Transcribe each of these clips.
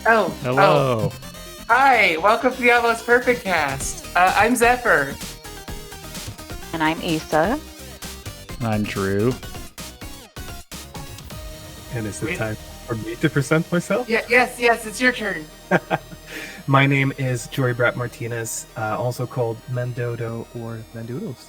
Oh, Hello. hi. Welcome to the Almost Perfect Cast. I'm Zephyr. And I'm Eesa. I'm Drew. And is it time for me to present myself? Yes, it's your turn. My name is Jory Brat Martinez, also called Mandodo or Mandoodles.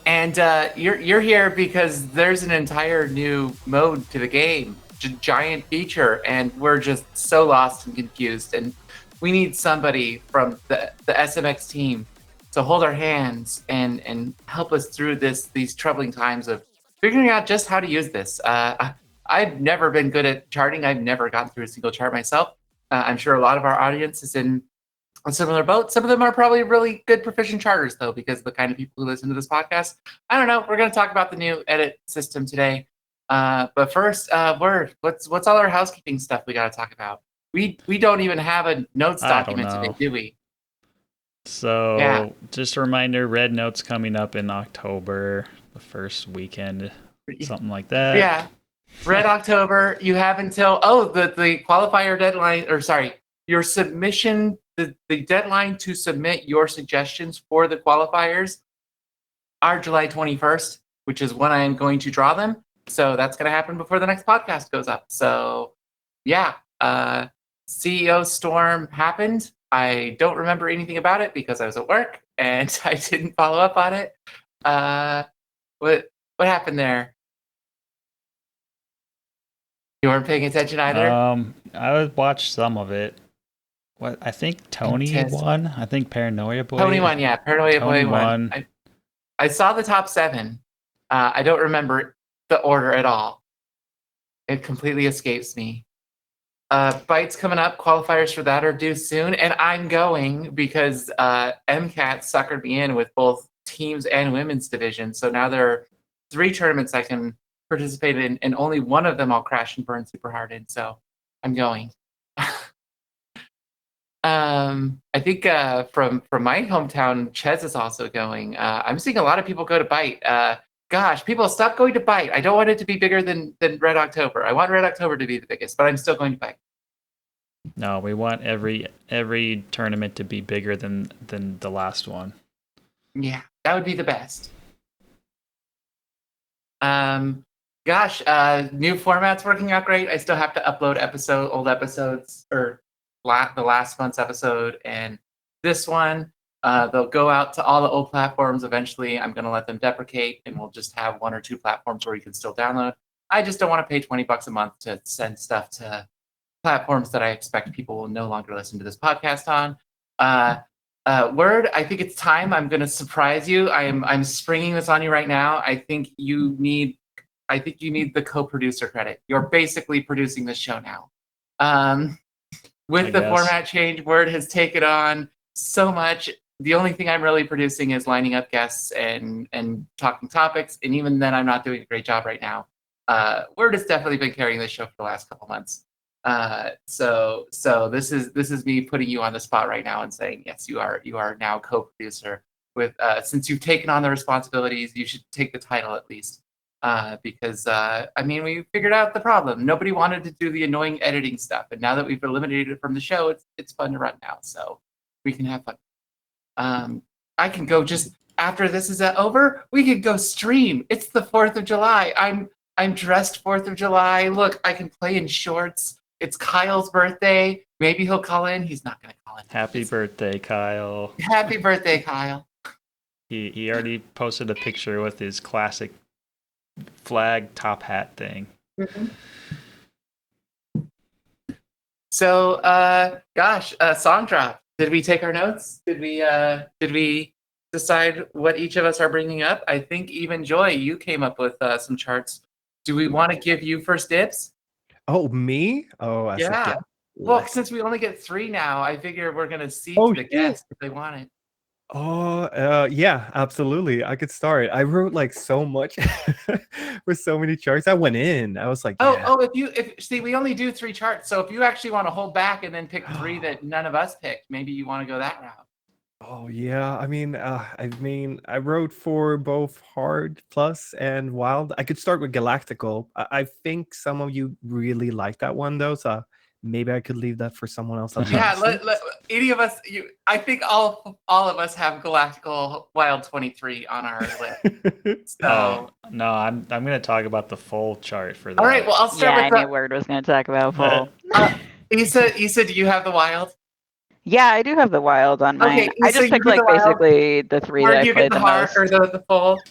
And you're here because there's an entire new mode to the game, giant feature, and we're just so lost and confused. And we need somebody from the SMX team to hold our hands and help us through these troubling times of figuring out just how to use this. I've never been good at charting. I've never gotten through a single chart myself. I'm sure a lot of our audience is in a similar boat. Some of them are probably really good proficient charters, though, because of the kind of people who listen to this podcast. I don't know. We're going to talk about the new edit system today. But first, what's all our housekeeping stuff we got to talk about? We don't even have a notes document today, do we? So, Yeah. Just a reminder, Red Note's coming up in October, the first weekend, something like that. Yeah. Red October, you have until, the qualifier deadline, or sorry, your submission, the deadline to submit your suggestions for the qualifiers are July 21st, which is when I am going to draw them. So that's going to happen before the next podcast goes up. So yeah, CEO Storm happened. I don't remember anything about it because I was at work and I didn't follow up on it. What happened there? You weren't paying attention either? I watched some of it. I think Tony won. I think Paranoia Boy. Tony won, yeah. Paranoia Boy won. I saw the top 7. I don't remember the order at all. It completely escapes me. Bites coming up. Qualifiers for that are due soon. And I'm going because MCAT suckered me in with both teams and women's division. So now there are 3 tournaments I can participate in, and only one of them I'll crash and burn super hard in. So I'm going. I think from my hometown, Ches is also going. I'm seeing a lot of people go to Bite. Gosh, people, stop going to Bite. I don't want it to be bigger than Red October. I want Red October to be the biggest, but I'm still going to Bite. No, we want every tournament to be bigger than the last one. Yeah, that would be the best. Gosh, new format's working out great. I still have to upload old episodes, or the last month's episode and this one. They'll go out to all the old platforms eventually. I'm going to let them deprecate, and we'll just have 1 or 2 platforms where you can still download. I just don't want to pay $20 a month to send stuff to platforms that I expect people will no longer listen to this podcast on. Word, I think it's time. I'm going to surprise you. I'm springing this on you right now. I think you need the co-producer credit. You're basically producing this show now. With the format change, Word has taken on so much. The only thing I'm really producing is lining up guests and talking topics, and even then, I'm not doing a great job right now. Word has definitely been carrying this show for the last couple months. So this is me putting you on the spot right now and saying, yes, you are now co-producer with. Since you've taken on the responsibilities, you should take the title at least. Because we figured out the problem. Nobody wanted to do the annoying editing stuff, and now that we've eliminated it from the show, it's fun to run now, so we can have fun. I can go just after this is over. We could go stream. It's the 4th of July. I'm dressed 4th of July. Look, I can play in shorts. It's Kyle's birthday. Maybe he'll call in. He's not going to call in. Happy birthday, Kyle. Happy birthday, Kyle. He already posted a picture with his classic flag top hat thing. Mm-hmm. So, song drop. Did we take our notes? Did we decide what each of us are bringing up? I think even Joy, you came up with some charts. Do we want to give you first dibs? Oh, me? Oh, yeah. Well, since we only get 3 now, I figure we're gonna see the guests if they want it. Oh, yeah, absolutely. I could start. I wrote like so much with so many charts. I went in. I was like, if we only do 3 charts. So if you actually want to hold back and then pick 3 that none of us picked, maybe you want to go that route. Oh yeah, I wrote for both hard plus and wild. I could start with galactical. I think some of you really like that one though, so maybe I could leave that for someone else that Yeah, likes any of us. I think all of us have Galactical Wild 23 on our list. it. Oh So, no, I'm gonna talk about the full chart for all right. that. Well, I'll Yeah, start with I knew Word was going to talk about full. uh, Issa, do you have the Wild? Yeah, I do have the wild on mine. Okay, I Issa, just you picked get the like Wild. basically the three that Mark, I you get played the the hard or most. the full.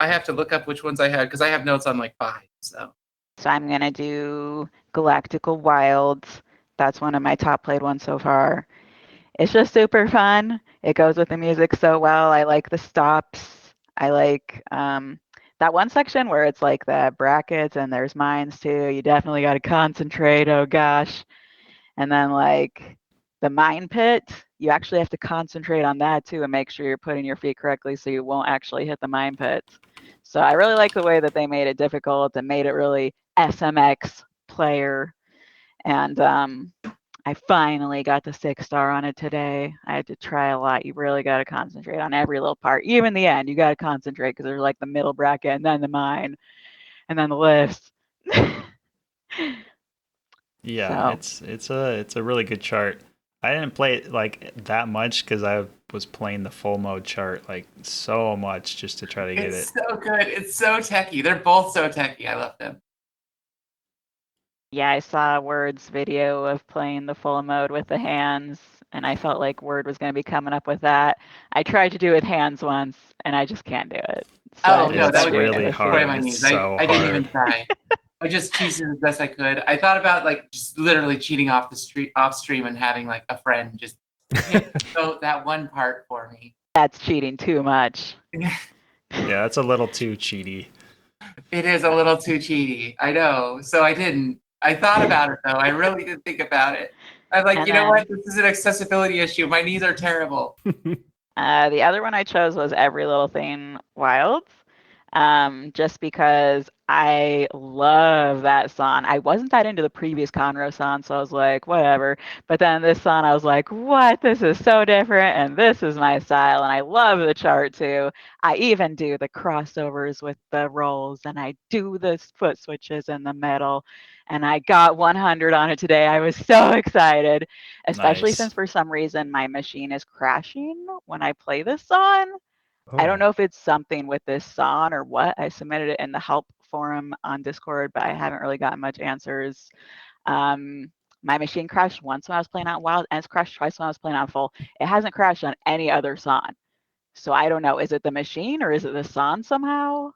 I have to look up which ones I had because I have notes on like 5. So. So I'm going to do Galactical Wilds. That's one of my top played ones so far. It's just super fun. It goes with the music so well. I like the stops. I like that one section where it's like the brackets and there's mines too. You definitely got to concentrate. Oh gosh. And then like the mine pit, you actually have to concentrate on that too and make sure you're putting your feet correctly so you won't actually hit the mine pits. So I really like the way that they made it difficult and made it really SMX player. And I finally got the 6-star on it today. I had to try a lot. You really got to concentrate on every little part. Even the end, you got to concentrate because there's like the middle bracket and then the mine and then the lifts. Yeah, So it's a really good chart. I didn't play it like that much because I was playing the full mode chart like so much just to try to get It's it. so good. It's so techie. They're both so techie. I love them. yeah, I saw Word's video of playing the full mode with the hands, and I felt like Word was going to be coming up with that. I tried to do it with hands once, and I just can't do it. So I Oh ended no, up that It's would doing it really with destroy you. hard. my It's knees. so I didn't even hard. try. I just cheated as best I could. I thought about like just literally cheating off stream and having like a friend just hit that one part for me. That's cheating too much. Yeah, that's a little too cheaty. It is a little too cheaty. I know. So I didn't. I thought about it though. I really did think about it. I'm like, And you know what? then This is an accessibility issue. My knees are terrible. the other one I chose was Every Little Thing Wilds, just because I love that song. I wasn't that into the previous Conroe song, so I was like, whatever. But then this song, I was like, what? This is so different, and this is my style, and I love the chart too. I even do the crossovers with the rolls, and I do the foot switches in the middle. And I got 100 on it today. I was so excited, especially Nice. since for some reason my machine is crashing when I play this song. I don't Oh. know if it's something with this song or what. I submitted it in the help forum on Discord, but I haven't really gotten much answers. Um, my machine crashed once when I was playing on Wild, and it's crashed twice when I was playing on Full. It hasn't crashed on any other song. So I don't know. Is it the machine or is it the song somehow?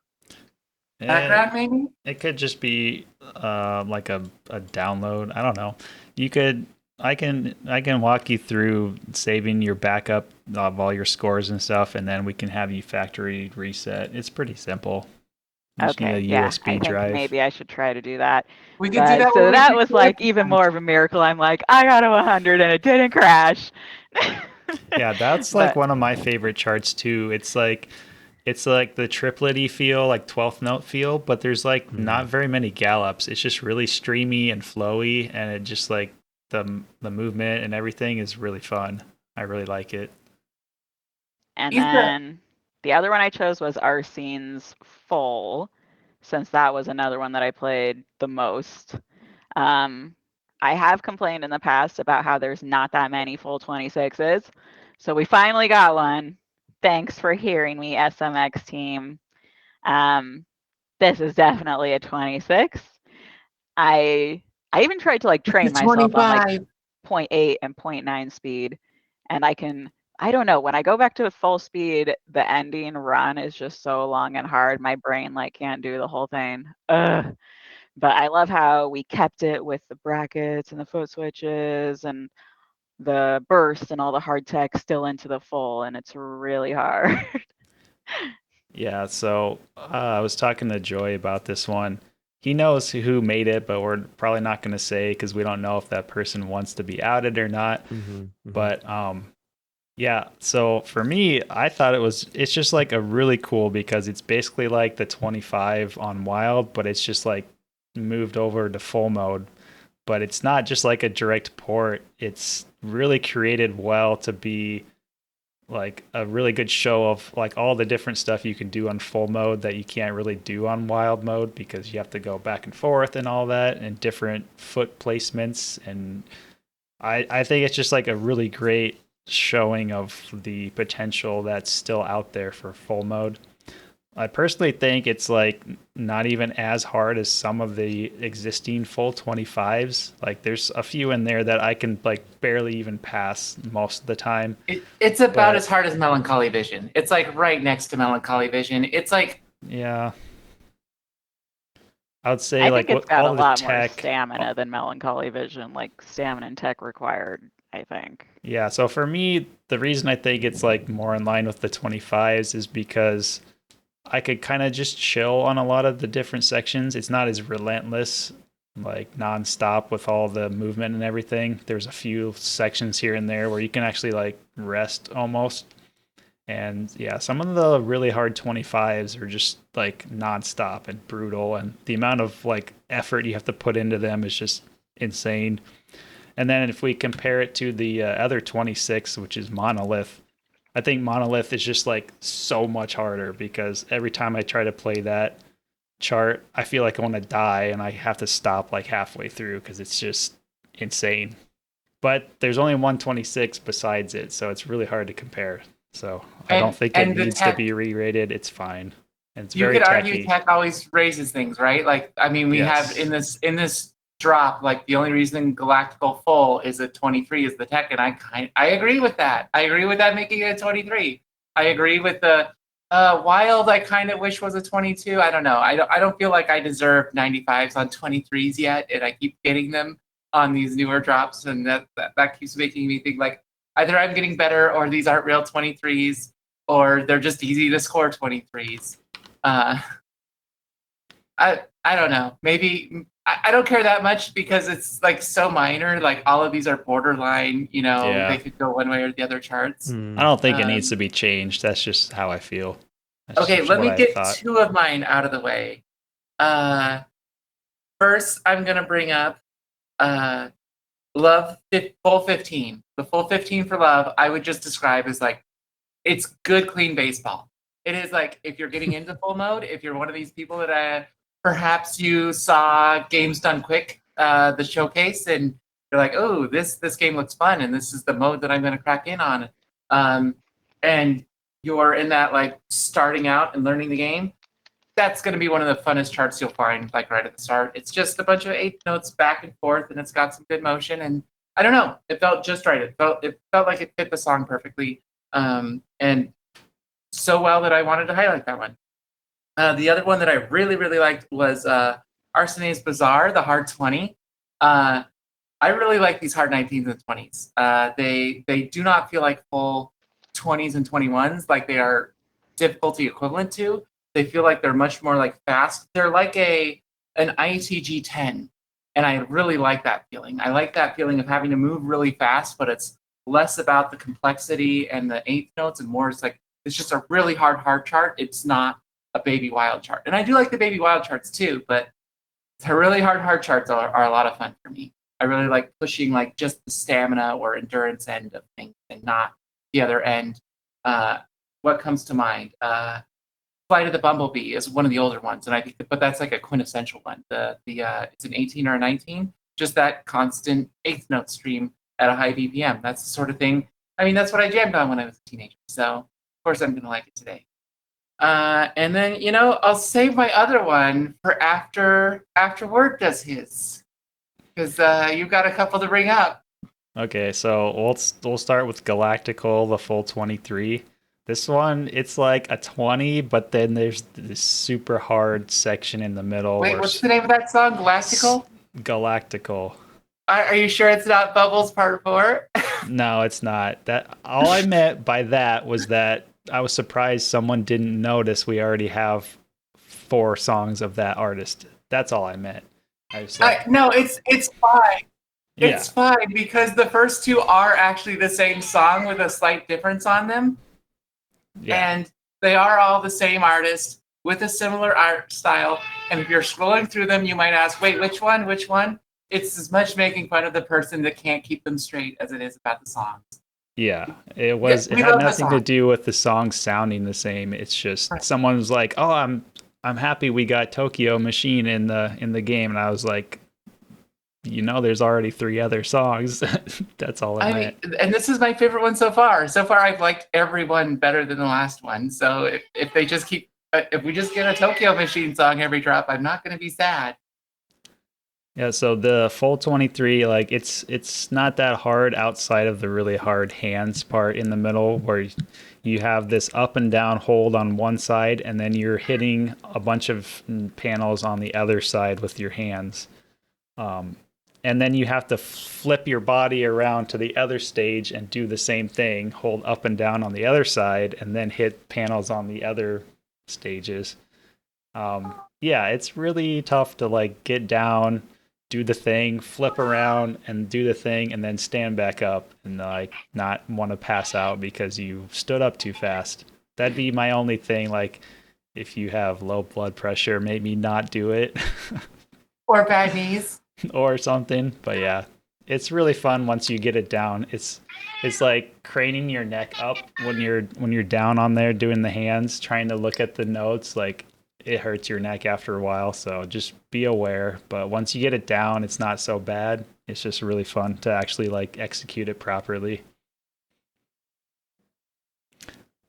Eh, Background maybe? it could just be like a download. I don't know. You could I can walk you through saving your backup of all your scores and stuff, and then we can have you factory reset. It's pretty simple. You just need a Okay, yeah, I USB think drive. maybe I should try to do that. We could do But that when so we that do was like even Clifton. more of a miracle. I'm like, I got a 100 and it didn't crash. Yeah, that's like But one of my favorite charts too. It's like the triplety feel, like 12th note feel, but there's like not Mm. very many gallops. It's just really streamy and flowy, and it just like the movement and everything is really fun. I really like it. and Issa, then the other one I chose was Arsene's Full, since that was another one that I played the most. Um, I have complained in the past about how there's not that many full 26s. So we finally got one. Thanks for hearing me, SMX team. Um, this is definitely a 26. I I even tried to like it's train a myself on like 25. 0.8 and 0.9 speed, and I don't know, when I go back to full speed, the ending run is just so long and hard. My brain like can't do the whole thing. Ugh. But I love how we kept it with the brackets and the foot switches and the burst and all the hard tech still into the full, and it's really hard. Yeah, so I was talking to Joy about this one. He knows who made it, but we're probably not going to say because we don't know if that person wants to be outed or not. But yeah, so for me, I thought it's just like a really cool because it's basically like the 25 on Wild, but it's just like moved over to full mode. But it's not just like a direct port. It's really created well to be like a really good show of like all the different stuff you can do on full mode that you can't really do on wild mode because you have to go back and forth and all that and different foot placements. And I think it's just like a really great showing of the potential that's still out there for full mode. I personally think it's like not even as hard as some of the existing full 25s. Like there's a few in there that I can like barely even pass most of the time. It's about But- as hard as Melancholy Vision. It's like right next to Melancholy Vision. It's like Yeah. I would say I like think it's what got a all the lot more tech. stamina than Melancholy Vision, like stamina and tech required, I think. Yeah, so for me, the reason I think it's like more in line with the 25s is because I could kind of just chill on a lot of the different sections. It's not as relentless, like nonstop with all the movement and everything. There's a few sections here and there where you can actually like rest almost. And yeah, some of the really hard 25s are just like nonstop and brutal, and the amount of like effort you have to put into them is just insane. And then if we compare it to the other 26, which is Monolith, I think Monolith is just like so much harder because every time I try to play that chart, I feel like I want to die and I have to stop like halfway through because it's just insane. But there's only 126 besides it, so it's really hard to compare. So I don't think it the needs to tech, be re-rated. It's fine. And it's you very could argue techy. tech always raises things, right? Like, I mean, we Yes. have in this drop, like the only reason Galactical full is a 23 is the tech, and I agree with that. I agree with that making it a 23. I agree with the Wild. I kind of wish was a 22. I don't know. I don't feel like I deserve 95s on 23s yet, and I keep getting them on these newer drops, and that keeps making me think like either I'm getting better or these aren't real 23s, or they're just easy to score 23s. I don't know. Maybe I don't care that much because it's like so minor. Like all of these are borderline. You know, Yeah. they could go one way or the other charts. I don't think it needs to be changed. That's just how I feel. That's Okay, just let me what I get thought. two of mine out of the way. First, I'm gonna bring up Love full 15. The full 15 for Love, I would just describe as like it's good, clean baseball. It is like if you're getting into full mode, if you're one of these people that perhaps you saw Games Done Quick, the showcase, and you're like, oh, this game looks fun, and this is the mode that I'm going to crack in on. And you're in that like starting out and learning the game. That's going to be one of the funnest charts you'll find, like right at the start. It's just a bunch of 8 notes back and forth, and it's got some good motion. And I don't know, it felt just right. It felt like it fit the song perfectly, and so well that I wanted to highlight that one. The other one that I really liked was Arsene's Bazaar, the hard 20. I really like these hard 19s and 20s. They do not feel like full 20s and 21s, like they are difficulty equivalent to. They feel like they're much more like fast. They're like an ITG 10, and I really like that feeling. I like that feeling of having to move really fast, but it's less about the complexity and the eighth notes and more it's just a really hard chart. It's not a baby wild chart. And I do like the baby wild charts too, but the really hard charts are a lot of fun for me. I really like pushing like just the stamina or endurance end of things and not the other end. What comes to mind? Flight of the Bumblebee is one of the older ones, and I think, but that's like a quintessential one. It's an 18 or a 19, just that constant eighth note stream at a high BPM. That's the sort of thing. I mean, that's what I jammed on when I was a teenager. So of course I'm gonna like it today. And then I'll save my other one for after Word does his, because you've got a couple to bring up. Okay, so we'll start with Galactical, the full 23. This one, it's like a 20, but then there's this super hard section in the middle. Wait, what's the name of that song? Galactical? Galactical. Are you sure it's not Bubbles Part 4? No, it's not. That all I meant by that was that I was surprised someone didn't notice we already have 4 songs of that artist. That's all I meant. I was like, No, it's fine. yeah. It's fine because the first two are actually the same song with a slight difference on them. Yeah. And they are all the same artist with a similar art style. And if you're scrolling through them, you might ask, wait, which one? Which one? It's as much making fun of the person that can't keep them straight as it is about the songs. Yeah, it Yeah, was. It we had love the nothing to song. do with the song sounding the same. It's just Right. someone was like, "Oh, I'm happy we got Tokyo Machine in the game," and I was like, there's already 3 other songs. That's all it I meant. mean, and this is my favorite one so far. So far, I've liked every one better than the last one. So if they just keep, if we just get a Tokyo Machine song every drop, I'm not going to be sad. Yeah, so the full 23, like it's not that hard outside of the really hard hands part in the middle where you have this up and down hold on one side and then you're hitting a bunch of panels on the other side with your hands. And then you have to flip your body around to the other stage and do the same thing, hold up and down on the other side and then hit panels on the other stages. Yeah, it's really tough to like get down, do the thing, flip around and do the thing and then stand back up and like not want to pass out because you stood up too fast. That'd be my only thing. Like if you have low blood pressure, maybe not do it Or bad knees. or something. But yeah, it's really fun once you get it down. It's like craning your neck up when you're down on there doing the hands, trying to look at the notes. Like it hurts your neck after a while, so just be aware. But once you get it down, it's not so bad. It's just really fun to actually like execute it properly.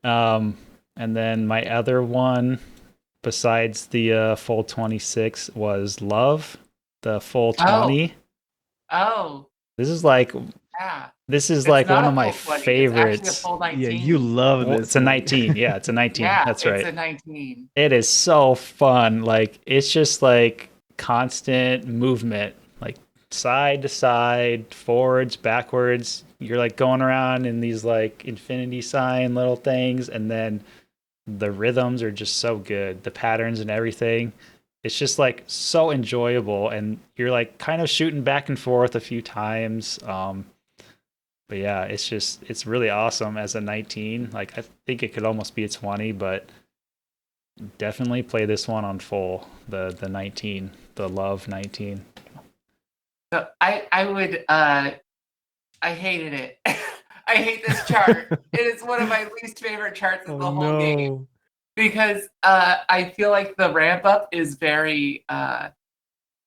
And then my other one besides the full 26 was Love, the full 20. Oh, This is like yeah. this is It's like not one a of my full 20. It's actually a favorites. full 19. Yeah, you love Well, this. it's a one. 19. Yeah, it's a 19. Yeah, That's right. it's a 19. It is so fun. Like it's just like constant movement, like side to side, forwards, backwards. You're like going around in these like infinity sign little things, and then the rhythms are just so good. The patterns and everything. It's just like so enjoyable, and you're like kind of shooting back and forth a few times. But yeah, it's really awesome as a 19. Like I think it could almost be a 20, but definitely play this one on full. The 19, the Love 19. So I would I hated it. I hate this chart. It is one of my least favorite charts of the whole game because I feel like the ramp up is very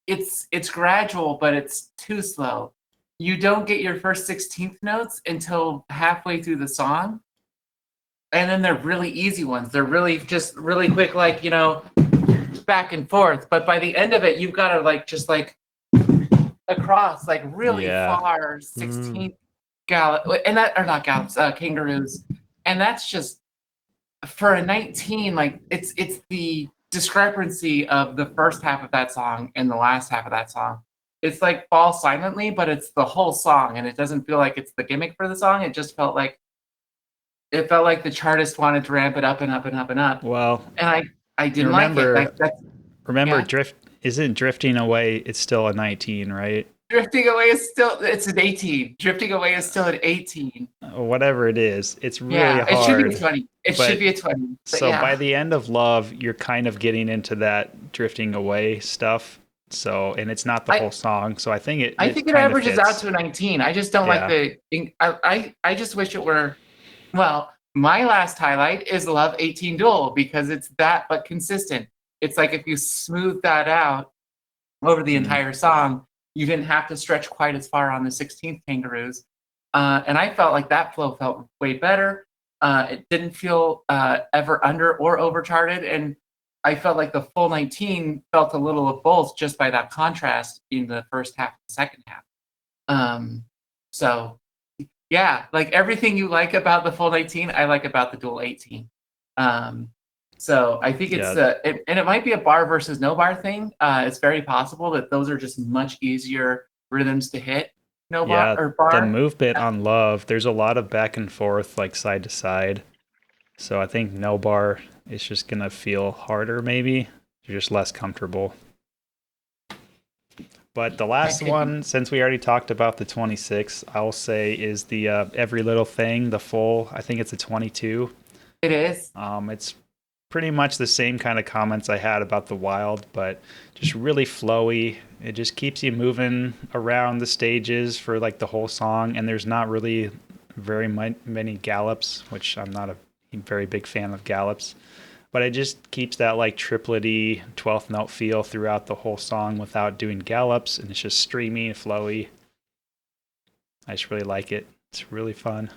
it's gradual, but it's too slow. You don't get your first 16th notes until halfway through the song. And then they're really easy ones. They're really just really quick, like, back and forth. But by the end of it, you've got to like just like across like really Yeah. far 16th gallop and that or not gallops, kangaroos. And that's just for a 19, like it's the discrepancy of the first half of that song and the last half of that song. It's like Fall Silently, but it's the whole song, and it doesn't feel like it's the gimmick for the song. It just felt like the chartist wanted to ramp it up and up and up and up. Well, And I didn't like it. Remember, yeah. Isn't Drifting Away? It's still a 19, right? Drifting Away is still it's an 18. Drifting Away is still an 18. Whatever it is, it's really hard. It should be a 20. It should be a 20. So by the end of Love, you're kind of getting into that drifting away stuff. So, and it's not the whole song. So I think it averages out to a 19. I just don't like the. I just wish it were. Well, my last highlight is Love 18 Duel because it's that but consistent. It's like if you smooth that out over the entire song, you didn't have to stretch quite as far on the 16th Kangaroos. And I felt like that flow felt way better. It didn't feel ever under or overcharted. And I felt like the full 19 felt a little of both just by that contrast in the first half and the second half. So, yeah, like everything you like about the full 19, I like about the dual 18. So I think it's and it might be a bar versus no bar thing. It's very possible that those are just much easier rhythms to hit. No bar or bar. The movement on Love, there's a lot of back and forth, like side to side. So I think no bar is just gonna feel harder. Maybe you're just less comfortable. But the last one, since we already talked about the 26, I will say is the Every Little Thing, the full. I think it's a 22. It is. It's pretty much the same kind of comments I had about the Wild, but just really flowy. It just keeps you moving around the stages for like the whole song, and there's not really very many gallops, which I'm not a very big fan of gallops. But it just keeps that like triplety 12th note feel throughout the whole song without doing gallops, and it's just streamy and flowy. I just really like it. It's really fun.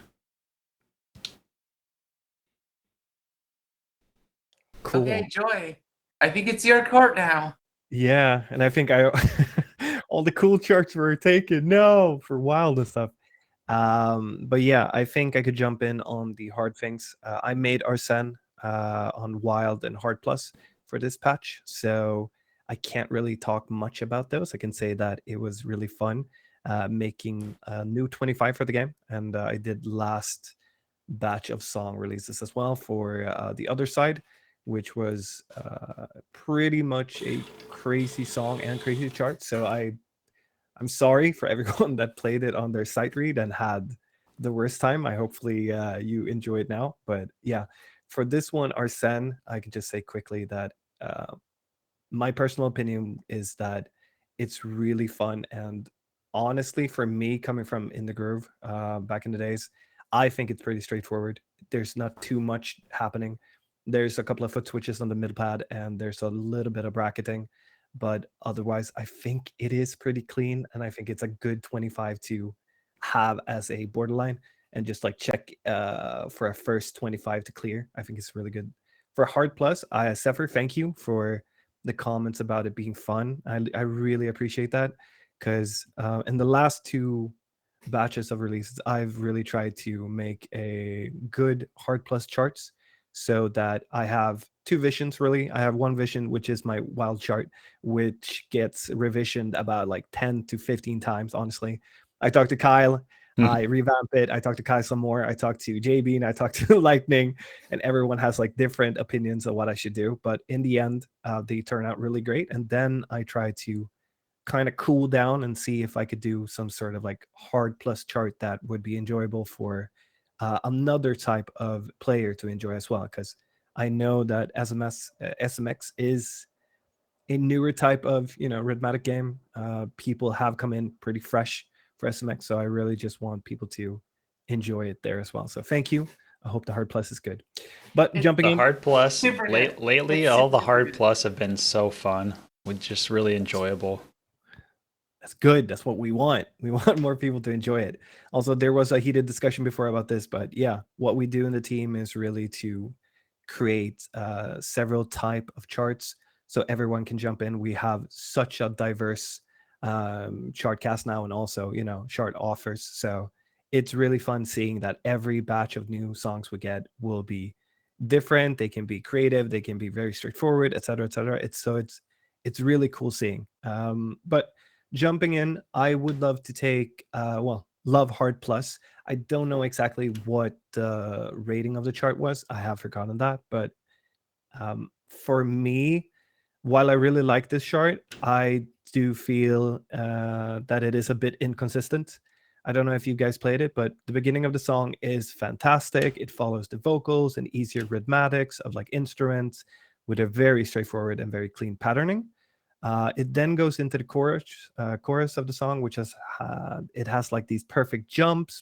Cool. Okay, Joy. I think it's your court now. Yeah, and I think I all the cool charts were taken. No, for wild and stuff. But yeah, I think I could jump in on the hard things. I made Arsene on Wild and Hard Plus for this patch, so I can't really talk much about those. I can say that it was really fun making a new 25 for the game, and I did last batch of song releases as well for the other side, which was pretty much a crazy song and crazy chart. So I'm sorry for everyone that played it on their sight read and had the worst time. I hopefully you enjoy it now. But yeah, for this one, Arsene, I can just say quickly that my personal opinion is that it's really fun. And honestly, for me, coming from In the Groove back in the days, I think it's pretty straightforward. There's not too much happening. There's a couple of foot switches on the middle pad, and there's a little bit of bracketing. But otherwise, I think it is pretty clean. And I think it's a good 25 to have as a borderline and just like check for a first 25 to clear. I think it's really good. For Hard Plus, Sefer, thank you for the comments about it being fun. I really appreciate that because in the last two batches of releases, I've really tried to make a good Hard Plus charts so that I have two visions really. I have one vision, which is my wild chart, which gets revisioned about like 10 to 15 times, honestly. I talked to Kyle. I revamp it. I talked to Kai some more. I talked to JB and I talked to Lightning, and everyone has like different opinions of what I should do. But in the end, they turn out really great. And then I try to kind of cool down and see if I could do some sort of like hard plus chart that would be enjoyable for another type of player to enjoy as well. Because I know that SMX is a newer type of rhythmatic game. People have come in pretty fresh for SMX, so I really just want people to enjoy it there as well. So thank you. I hope the hard plus is good. But jumping The in, hard plus Super good. lately, It's all the super hard good. plus have been so fun. Just really enjoyable. that's good. That's what we want. We want more people to enjoy it. Also, there was a heated discussion before about this, but yeah, what we do in the team is really to create several type of charts so everyone can jump in. We have such a diverse chart cast now, and also chart offers. So it's really fun seeing that every batch of new songs we get will be different. They can be creative. They can be very straightforward, etc., etc. It's really cool seeing. But jumping in, I would love to take love hard plus. I don't know exactly what the rating of the chart was. I have forgotten that, but for me, while I really like this chart, I do feel that it is a bit inconsistent. I don't know if you guys played it, but the beginning of the song is fantastic. It follows the vocals and easier rhythmatics of like instruments with a very straightforward and very clean patterning. It then goes into the chorus of the song, which it has like these perfect jumps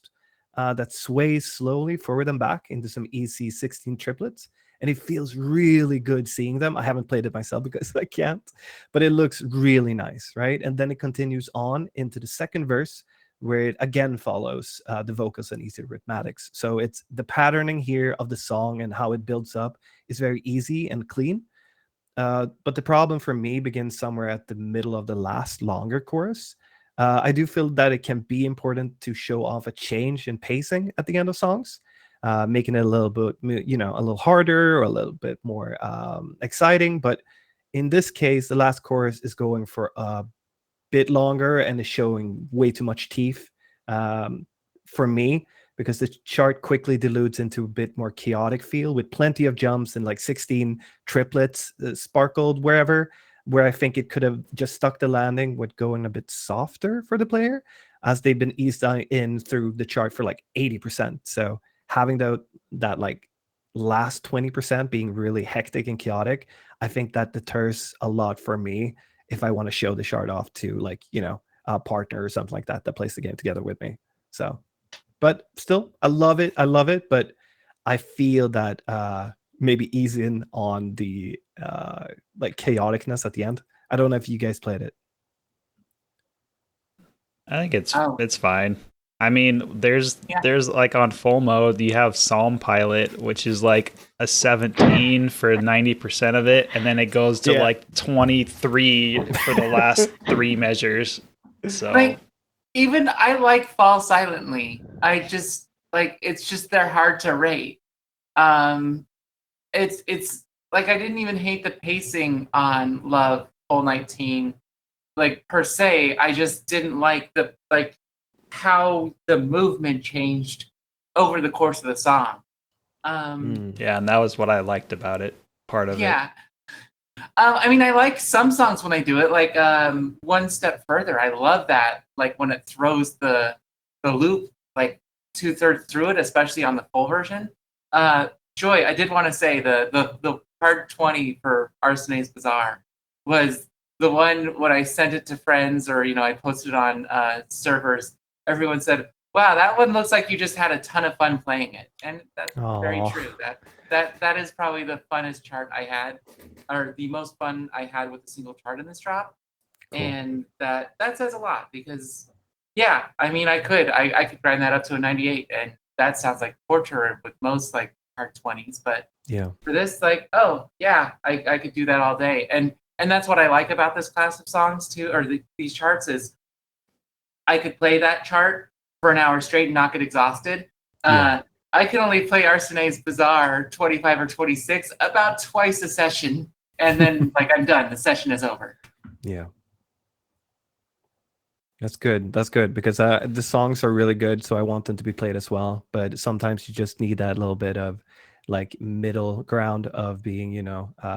that sways slowly forward and back into some easy 16 triplets. And it feels really good seeing them. I haven't played it myself because I can't, but it looks really nice, right? And then it continues on into the second verse, where it again follows the vocals and easy rhythmatics. So it's the patterning here of the song and how it builds up is very easy and clean. But the problem for me begins somewhere at the middle of the last longer chorus. I do feel that it can be important to show off a change in pacing at the end of songs, making it a little bit, a little harder or a little bit more exciting. But in this case, the last chorus is going for a bit longer and is showing way too much teeth for me, because the chart quickly dilutes into a bit more chaotic feel with plenty of jumps and like 16 triplets sparkled wherever, where I think it could have just stuck the landing with going a bit softer for the player, as they've been eased in through the chart for like 80%. So having that like last 20% being really hectic and chaotic, I think that deters a lot for me if I want to show the chart off to like, a partner or something like that plays the game together with me. So but still, I love it. I love it, but I feel that maybe ease in on the like chaoticness at the end. I don't know if you guys played it. I think Oh. it's fine. I mean, there's Yeah. like on full mode, you have Psalm Pilot, which is like a 17 for 90% of it, and then it goes to Yeah. like 23 for the last 3 measures. So Like, even I like Fall Silently. I just like it's just they're hard to rate. It's like I didn't even hate the pacing on Love Full 19, like per se. I just didn't like the how the movement changed over the course of the song. yeah, and that was what I liked about it. Part of it. Yeah. I mean, I like some songs when they do it, like One Step Further. I love that, like when it throws the loop like 2/3 through it, especially on the full version. Joy, I did want to say the part 20 for Arsene's Bazaar was the one when I sent it to friends or I posted it on servers. Everyone said, "Wow, that one looks like you just had a ton of fun playing it," and that's very Aw. true. That is probably the funnest chart I had, or the most fun I had with a single chart in this drop. Cool. And that says a lot because, yeah, I mean, I could grind that up to a 98, and that sounds like torture with most like hard 20s. But Yeah. for this, like, oh yeah, I could do that all day, and that's what I like about this class of songs too, or these charts is I could play that chart for an hour straight and not get exhausted. Yeah. I can only play Arsene's Bazaar 25 or 26 about twice a session, and then like I'm done. The session is over. Yeah. That's good. That's good because the songs are really good, so I want them to be played as well. But sometimes you just need that little bit of like middle ground of being,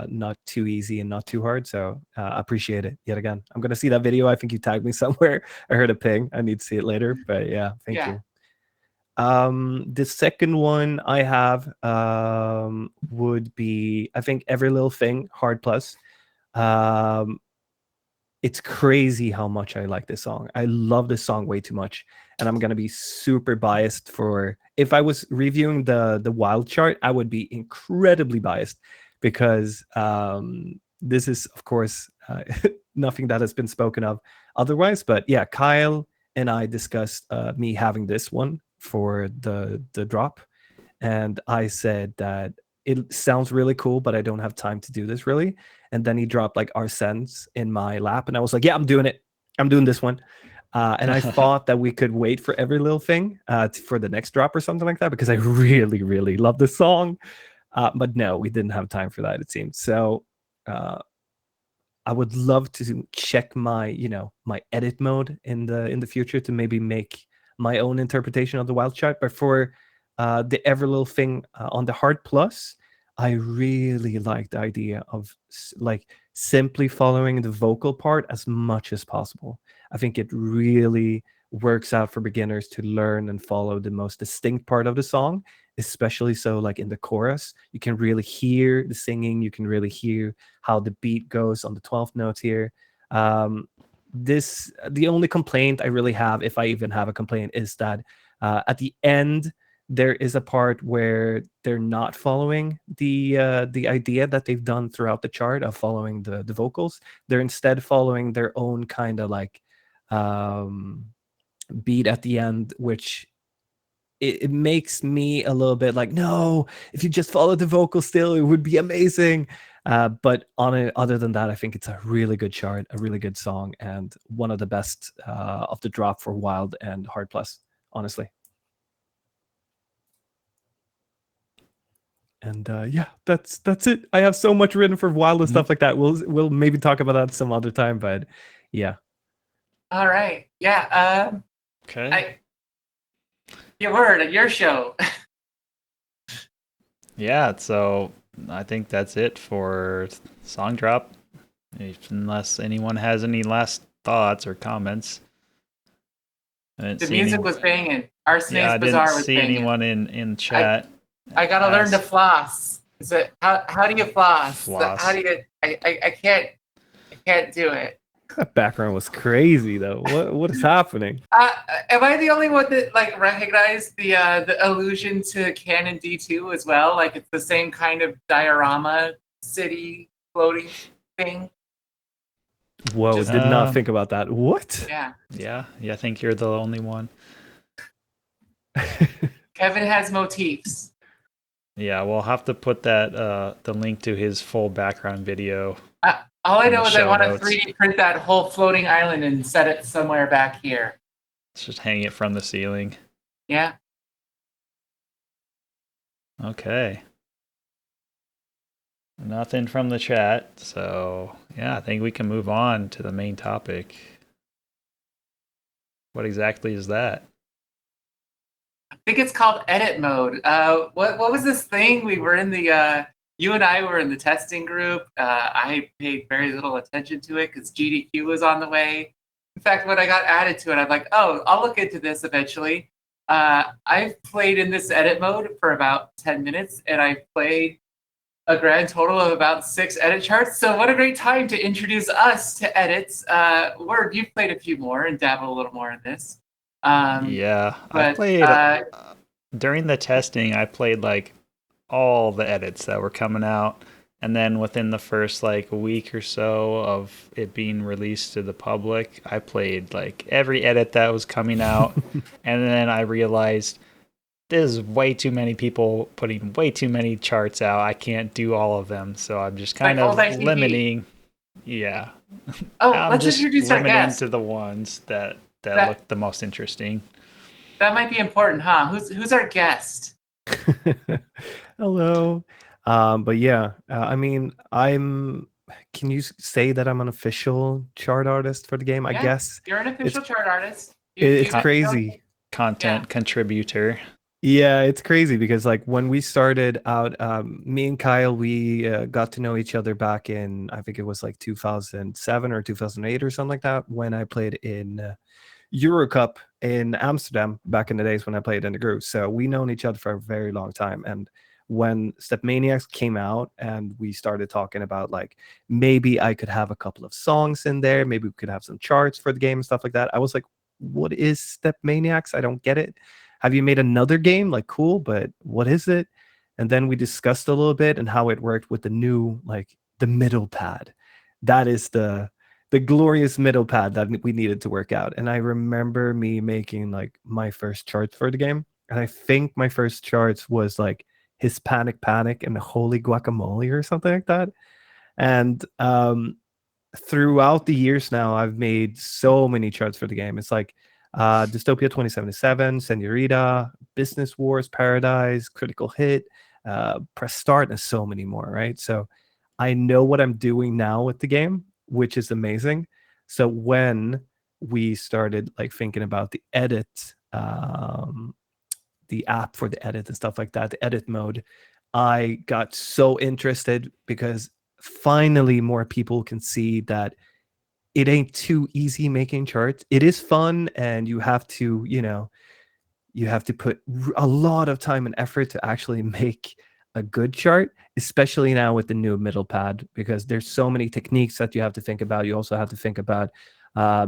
not too easy and not too hard. So I appreciate it yet again. I'm gonna see that video. I think you tagged me somewhere. I heard a ping. I need to see it later. But yeah, thank you. The second one I have would be, I think, Every Little Thing, Hard Plus. It's crazy how much I like this song. I love this song way too much, and I'm gonna be super biased for. If I was reviewing the wild chart, I would be incredibly biased because this is, of course, nothing that has been spoken of otherwise. But yeah, Kyle and I discussed me having this one for the drop, and I said that it sounds really cool, but I don't have time to do this really. And then he dropped like Arsens in my lap, and I was like, yeah, I'm doing it. I'm doing this one. And I thought that we could wait for Every Little Thing for the next drop or something like that, because I really, really love this song. But no, we didn't have time for that, it seems. So I would love to check my, my edit mode in the future to maybe make my own interpretation of the wild chart. But for the Every Little Thing on the Hard Plus, I really like the idea of like simply following the vocal part as much as possible. I think it really works out for beginners to learn and follow the most distinct part of the song, especially so like in the chorus. You can really hear the singing, you can really hear how the beat goes on the 12th notes here. The only complaint I really have, if I even have a complaint, is that at the end there is a part where they're not following the idea that they've done throughout the chart of following the vocals. They're instead following their own kind of like beat at the end, which it makes me a little bit like, no, if you just follow the vocal still, it would be amazing. But other than that, I think it's a really good chart, a really good song, and one of the best of the drop for Wild and Hard Plus, honestly. And yeah, that's it. I have so much written for Wild and stuff like that. We'll maybe talk about that some other time, but yeah. All right. Yeah. Okay. Your word, your show. Yeah, so I think that's it for Song Drop. Unless anyone has any last thoughts or comments. The music was banging. Arsene's Yeah, I Bazaar didn't was see banging. anyone in chat. I gotta learn to floss. Is it how do you floss? Floss. How do you? I can't do it. That background was crazy though. What is happening? Am I the only one that like recognized the allusion to Canon D2 as well? Like it's the same kind of diorama city floating thing. Whoa, Just- did not think about that. What? Yeah. Yeah, I think you're the only one. Kevin has motifs. Yeah, we'll have to put that the link to his full background video. All I In know the is I want to show notes. 3D print that whole floating island and set it somewhere back here. Let's just hang it from the ceiling. Yeah. Okay. Nothing from the chat, so yeah, I think we can move on to the main topic. What exactly is that? I think it's called edit mode. What was this thing? We were in the you and I were in the testing group. I paid very little attention to it because GDQ was on the way. In fact, when I got added to it, I'm like, oh, I'll look into this eventually. I've played in this edit mode for about 10 minutes, and I've played a grand total of about 6 edit charts. So what a great time to introduce us to edits. Word, you've played a few more and dabbled a little more in this. Yeah, I but, played during the testing. I played like all the edits that were coming out, and then within the first like week or so of it being released to the public, I played like every edit that was coming out, and then I realized there's way too many people putting way too many charts out. I can't do all of them, so I'm just kind Like of old ITV. limiting. Yeah. Oh, I'm let's just introduce our limiting guest. to the ones that look the most interesting. That might be important, huh? Who's our guest? Hello. But yeah, I mean, can you say that I'm an official chart artist for the game? I Yeah, guess you're an official chart artist. it's you- crazy. Content Yeah. contributor. Yeah, it's crazy because like when we started out, me and Kyle, we got to know each other back in, I think it was like 2007 or 2008 or something like that, when I played in Eurocup in Amsterdam back in the days when I played in the group. So we known each other for a very long time. And when StepManiaX came out and we started talking about like maybe I could have a couple of songs in there, maybe we could have some charts for the game and stuff like that, I was like, what is StepManiaX? I don't get it. Have you made another game? Like, cool, but what is it? And then we discussed a little bit and how it worked with the new, like the middle pad. That is the glorious middle pad that we needed to work out. And I remember me making like my first charts for the game. And I think my first charts was like Hispanic Panic and Holy Guacamole or something like that. And throughout the years now, I've made so many charts for the game. It's like Dystopia 2077, Senorita, Business Wars, Paradise, Critical Hit, Press Start, and so many more, right? So I know what I'm doing now with the game, which is amazing. So when we started like thinking about the edit, the app for the edit and stuff like that, the edit mode, I got so interested because finally more people can see that it ain't too easy making charts. It is fun, and you have to, you have to put a lot of time and effort to actually make a good chart, especially now with the new middle pad, because there's so many techniques that you have to think about. You also have to think about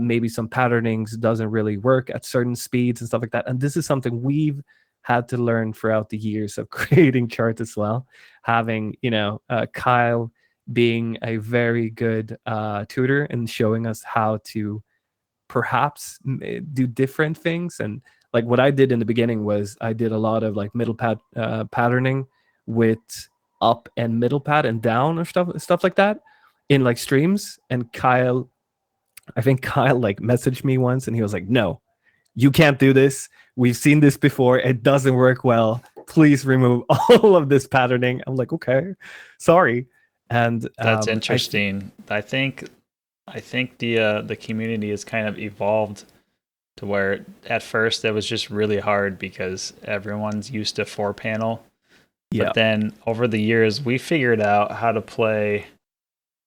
maybe some patternings doesn't really work at certain speeds and stuff like that. And this is something we've had to learn throughout the years of creating charts as well. Having, Kyle being a very good tutor and showing us how to perhaps do different things. And like what I did in the beginning was I did a lot of like middle pad patterning with up and middle pad and down or stuff like that in like streams. And I think Kyle like messaged me once and he was like, no, you can't do this. We've seen this before. It doesn't work well. Please remove all of this patterning. I'm like, okay, sorry. And That's interesting. I think the community has kind of evolved to where at first it was just really hard because everyone's used to 4-panel. Yeah. But then over the years we figured out how to play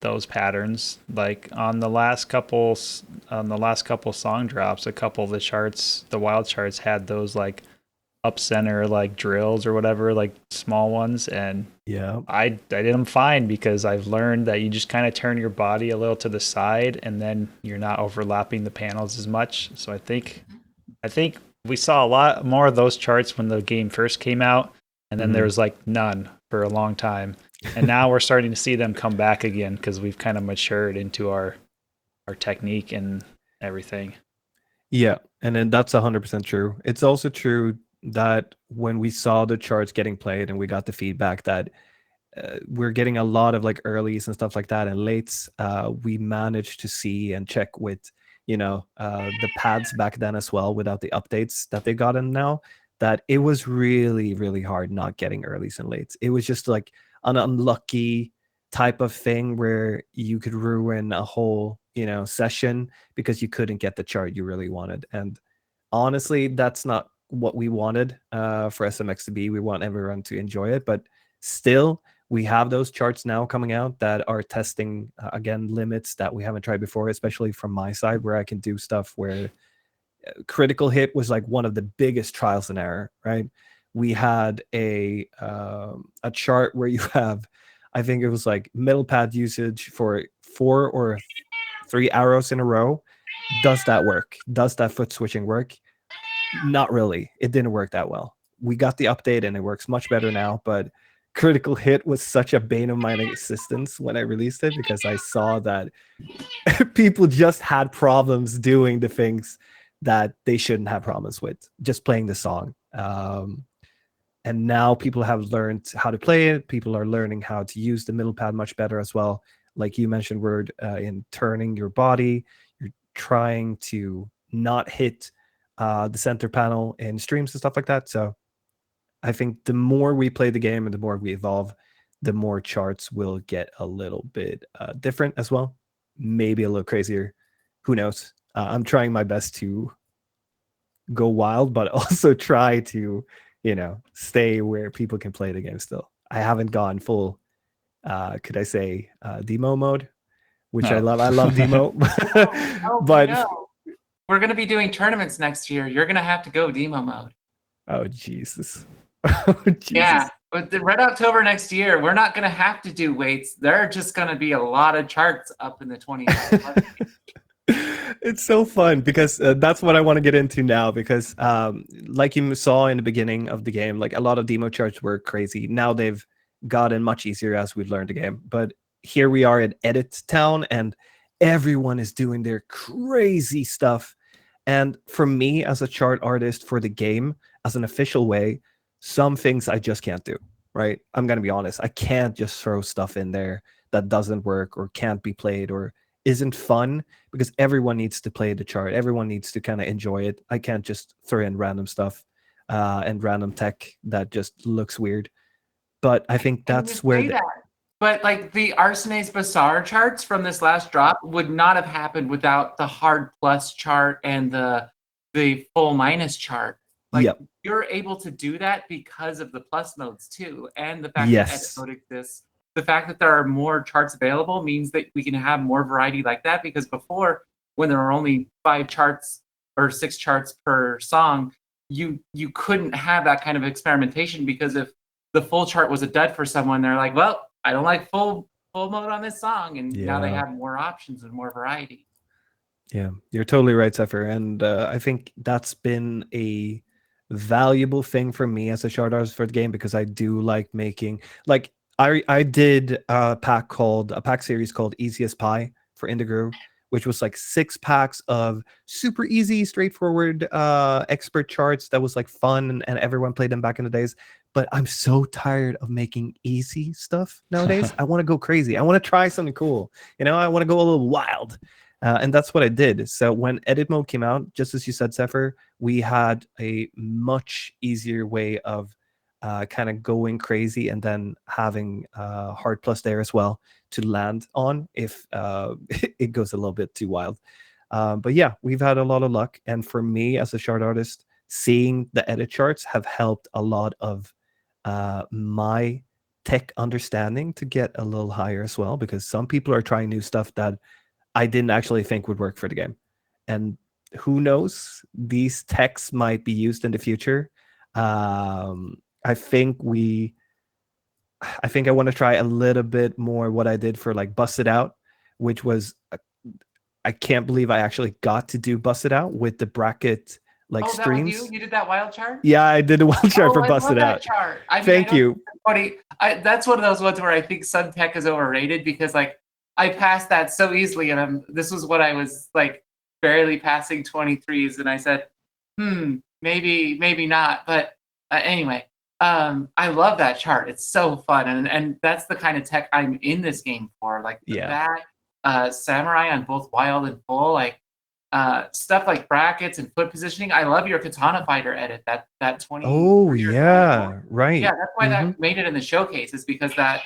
those patterns. Like on the last couple song drops, a couple of the charts, the wild charts had those like up center like drills or whatever, like small ones, and Yeah. I did them fine because I've learned that you just kind of turn your body a little to the side and then you're not overlapping the panels as much. So I think we saw a lot more of those charts when the game first came out, and then there was like none for a long time. And now we're starting to see them come back again because we've kind of matured into our technique and everything. Yeah, and then that's 100% true. It's also true that when we saw the charts getting played and we got the feedback that we're getting a lot of like earlies and stuff like that and lates, we managed to see and check with the pads back then as well, without the updates that they gotten now, that it was really, really hard not getting earlies and lates. It was just like an unlucky type of thing where you could ruin a whole session because you couldn't get the chart you really wanted. And honestly, that's not what we wanted for SMX to be. We want everyone to enjoy it, but still, we have those charts now coming out that are testing again limits that we haven't tried before, especially from my side, where I can do stuff where critical hit was like one of the biggest trials and error. Right? We had a chart where you have, I think it was like middle pad usage for 4 or 3 arrows in a row. Does that work? Does that foot switching work? Not really. It didn't work that well. We got the update and it works much better now, but critical hit was such a bane of my existence when I released it, because I saw that people just had problems doing the things that they shouldn't have problems with, just playing the song. And now people have learned how to play it. People are learning how to use the middle pad much better as well. Like you mentioned, Word, in turning your body, you're trying to not hit the center panel in streams and stuff like that. So I think the more we play the game and the more we evolve, the more charts will get a little bit different as well. Maybe a little crazier. Who knows? I'm trying my best to go wild, but also try to, stay where people can play the game still. I haven't gone full, could I say, demo mode, which I love. I love demo. But no. We're going to be doing tournaments next year. You're going to have to go demo mode. Oh, Jesus. Oh, Jesus. Yeah, but the Red October next year, we're not going to have to do weights. There are just going to be a lot of charts up in the 20. It's so fun because that's what I want to get into now, because like you saw in the beginning of the game, like a lot of demo charts were crazy. Now they've gotten much easier as we've learned the game. But here we are in Edit Town and everyone is doing their crazy stuff. And for me as a chart artist for the game, as an official way, some things I just can't do, right? I'm going to be honest. I can't just throw stuff in there that doesn't work or can't be played or isn't fun, because everyone needs to play the chart. Everyone needs to kind of enjoy it. I can't just throw in random stuff and random tech that just looks weird. But I think that's where But like the Arsenae's Bazaar charts from this last drop would not have happened without the hard plus chart and the full minus chart. Like you're able to do that because of the plus modes too, and the fact that Edit Mode exists. The fact that there are more charts available means that we can have more variety like that, because before, when there were only 5 charts or 6 charts per song, you couldn't have that kind of experimentation, because if the full chart was a dud for someone, they're like, well, I don't like full mode on this song, and now they have more options and more variety. Yeah, you're totally right, Zephyr. And I think that's been a valuable thing for me as a chart artist for the game, because I do like making, like, I did a pack series called Easiest Pie for Indigo, which was like 6 packs of super easy, straightforward expert charts that was like fun, and everyone played them back in the days. But I'm so tired of making easy stuff nowadays. I want to go crazy. I want to try something cool. I want to go a little wild. And that's what I did. So when Edit Mode came out, just as you said, Zephyr, we had a much easier way of kind of going crazy, and then having hard plus there as well to land on if it goes a little bit too wild. But yeah, we've had a lot of luck. And for me as a chart artist, seeing the edit charts have helped a lot of my tech understanding to get a little higher as well, because some people are trying new stuff that I didn't actually think would work for the game. And who knows, these techs might be used in the future I think I want to try a little bit more what I did for like Bust It Out, which was I can't believe I actually got to do Bust It Out with the bracket like Oh, that was you? streams. You did that wild chart? Yeah, I did a wild chart for I Bust love It that Out. chart. I mean, Thank you. It's funny. That's one of those ones where I think Suntech is overrated because like I passed that so easily, and this was what I was like barely passing 23s, and I said, maybe not. But anyway, I love that chart. It's so fun, and that's the kind of tech I'm in this game for. Like that samurai on both wild and full, like stuff like brackets and foot positioning. I love your katana fighter edit. That 20. Oh yeah, right. Yeah, that's why that made it in the showcase. Is because that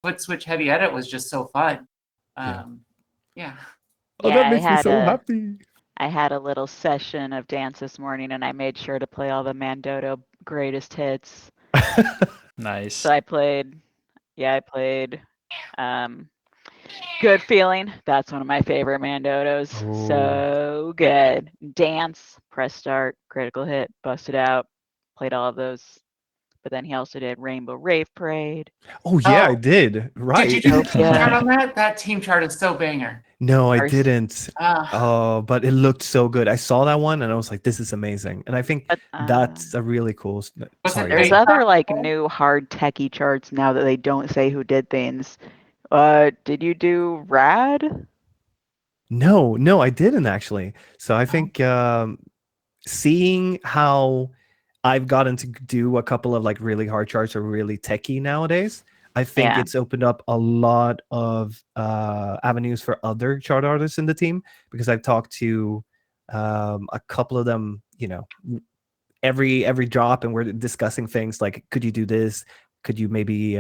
foot switch heavy edit was just so fun. Yeah. Oh, that makes me so happy. I had a little session of dance this morning, and I made sure to play all the Mandoodle greatest hits. Nice. So I played. Good Feeling. That's one of my favorite Mandoodles. Oh. So good. Dance, press start, critical hit, busted out. Played all of those. But then he also did Rainbow Rave Parade. Oh yeah, I did. Right. Did you do the team chart on that? That team chart is so banger. No, I didn't. But it looked so good. I saw that one and I was like, this is amazing. And I think that's a really cool. Sorry. There's other like new hard techie charts now that they don't say who did things. Did you do Rad? No, I didn't actually. So I think seeing how I've gotten to do a couple of like really hard charts or really techie nowadays, I think it's opened up a lot of avenues for other chart artists in the team, because I've talked to a couple of them, you know, every drop, and we're discussing things like, could you do this? Could you maybe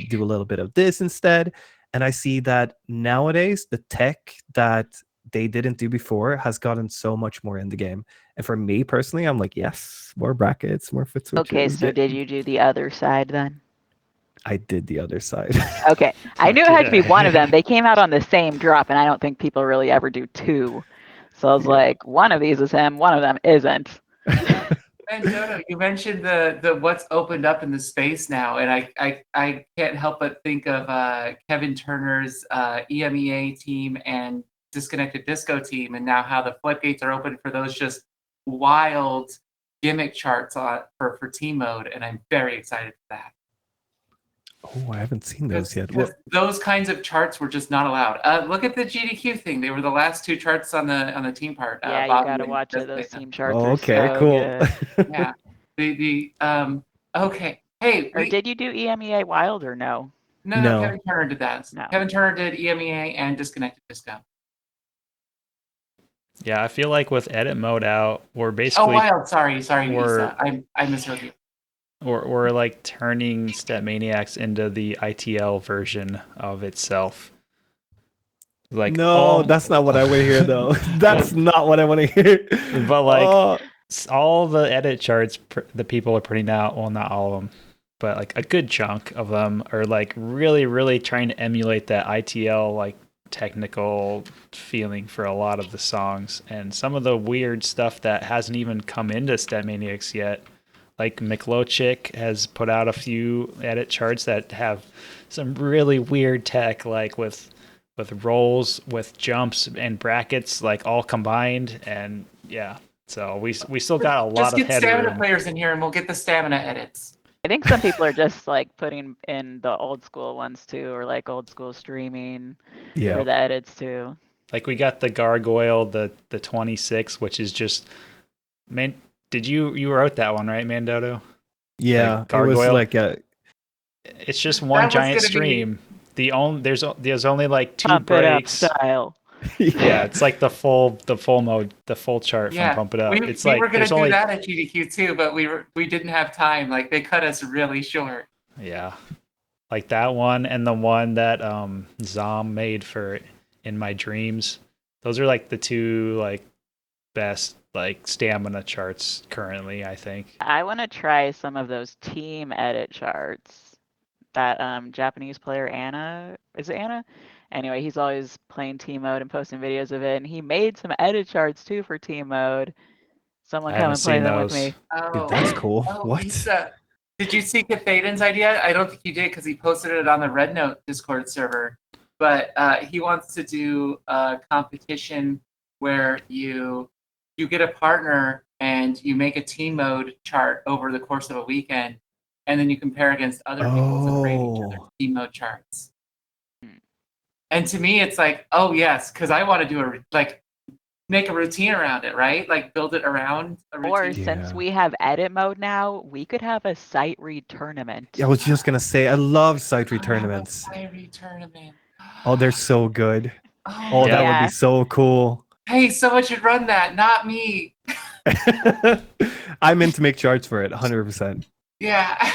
do a little bit of this instead? And I see that nowadays the tech that they didn't do before has gotten so much more in the game. And for me personally, I'm like, yes, more brackets, more foot switches. Okay, so did you do the other side then? I did the other side. Okay, I knew it had to be one of them. They came out on the same drop, and I don't think people really ever do two. So I was like, one of these is him, one of them isn't. And Dodo, you mentioned the what's opened up in the space now, and I can't help but think of Kevin Turner's EMEA team and Disconnected Disco team, and now how the floodgates are open for those just wild gimmick charts for team mode, and I'm very excited for that. Oh, I haven't seen those yet. Those kinds of charts were just not allowed. Look at the GDQ thing; they were the last two charts on the team part. Yeah, you gotta watch it. Those team charts. Oh, okay, so cool. Yeah. Okay. Hey. Or did you do EMEA Wild or no? No. Kevin Turner did that. No. Kevin Turner did EMEA and Disconnected Disco. Yeah, I feel like with edit mode out, we're basically. Oh, Wild. Sorry, Eesa. I misheard you. We're like turning StepManiaX into the ITL version of itself. Like, no, that's not what I want to hear, though. That's not what I want to hear. But like all the edit charts the people are putting out, well, not all of them, but like a good chunk of them are like really, really trying to emulate that ITL like technical feeling for a lot of the songs, and some of the weird stuff that hasn't even come into StepManiaX yet. Like Miklochik has put out a few edit charts that have some really weird tech, like with rolls, with jumps and brackets, like all combined. And yeah, so we still got a lot of headroom. Just get stamina players in here, and we'll get the stamina edits. I think some people are just like putting in the old school ones too, or like old school streaming for the edits too. Like we got the Gargoyle, the 26, which is just, man. Did you wrote that one, right, Mandodo? Yeah, like Gargoyle? It was like it's just one giant stream. There's only like two Pump breaks. It Up style. Yeah, it's like the full mode, the full chart from Pump It Up. It's we were gonna do that at GDQ too, but we didn't have time. Like they cut us really short. Yeah, like that one and the one that Zom made for In My Dreams. Those are like the two like best like stamina charts currently, I think. I want to try some of those team edit charts. That Japanese player Anna, is it Anna? Anyway, he's always playing team mode and posting videos of it, and he made some edit charts too for team mode. Someone I come haven't and play seen them with those. me. Oh, Dude, that's cool. oh, What? Eesa. Did you see Cathaden's idea? I don't think he did because he posted it on the Red Note Discord server. But he wants to do a competition where you get a partner and you make a team mode chart over the course of a weekend, and then you compare against other people's and rate each other's Oh. team mode charts. And to me, it's like, oh yes, because I want to do make a routine around it, right? Like build it around a routine. Or Yeah. since we have edit mode now, we could have a site read tournament. I was just gonna say, I love site I read have a tournaments. Site tournament. Oh, they're so good. Oh, Oh, that would Yeah. be so cool. hey, someone should run that, not me. I'm in to make charts for it, 100%. Yeah.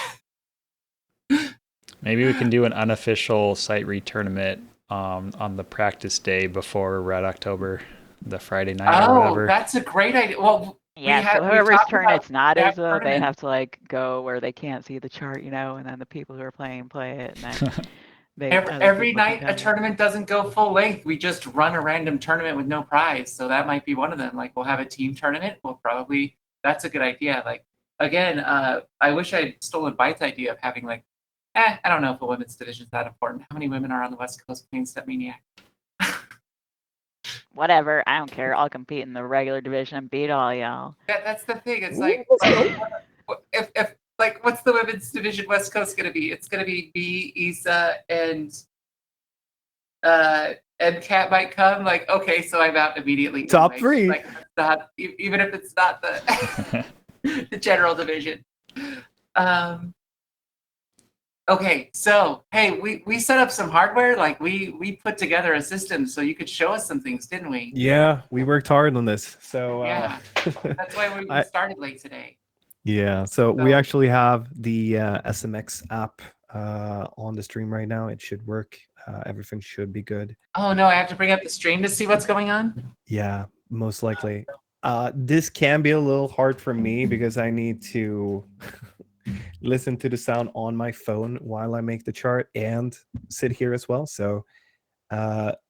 Maybe we can do an unofficial site read tournament on the practice day before Red October, the Friday night or Oh, whatever. that's a great idea. Well, Yeah, have- so we whoever's talked turn about it's not that as though they tournament. have to like go where they can't see the chart, you know, and then the people who are playing play it, and then they other Every people can night a come. tournament doesn't go full length. We just run a random tournament with no prize. So that might be one of them. Like we'll have a team tournament. That's a good idea. Like again, I wish I'd stolen Byte's idea of having like, I don't know if a women's division is that important. How many women are on the West Coast playing StepManiaX? Whatever, I don't care. I'll compete in the regular division and beat all y'all. That's the thing. It's Ooh, like, let's go. if like, what's the women's division West Coast gonna be? It's gonna be me, Eesa, and Kat might come. Like, okay, so I'm out immediately. Top anyway. three. Like, it's not even if it's not the the general division. Okay, so hey, we set up some hardware. Like we put together a system so you could show us some things, didn't we? Yeah, we worked hard on this. So Yeah. That's why we I- started late today. yeah, so we So- actually have the SMX app on the stream right now. It should work. Everything should be good. Oh no, I have to bring up the stream to see what's going on. Yeah, most likely. This can be a little hard for me because I need to listen to the sound on my phone while I make the chart and sit here as well. So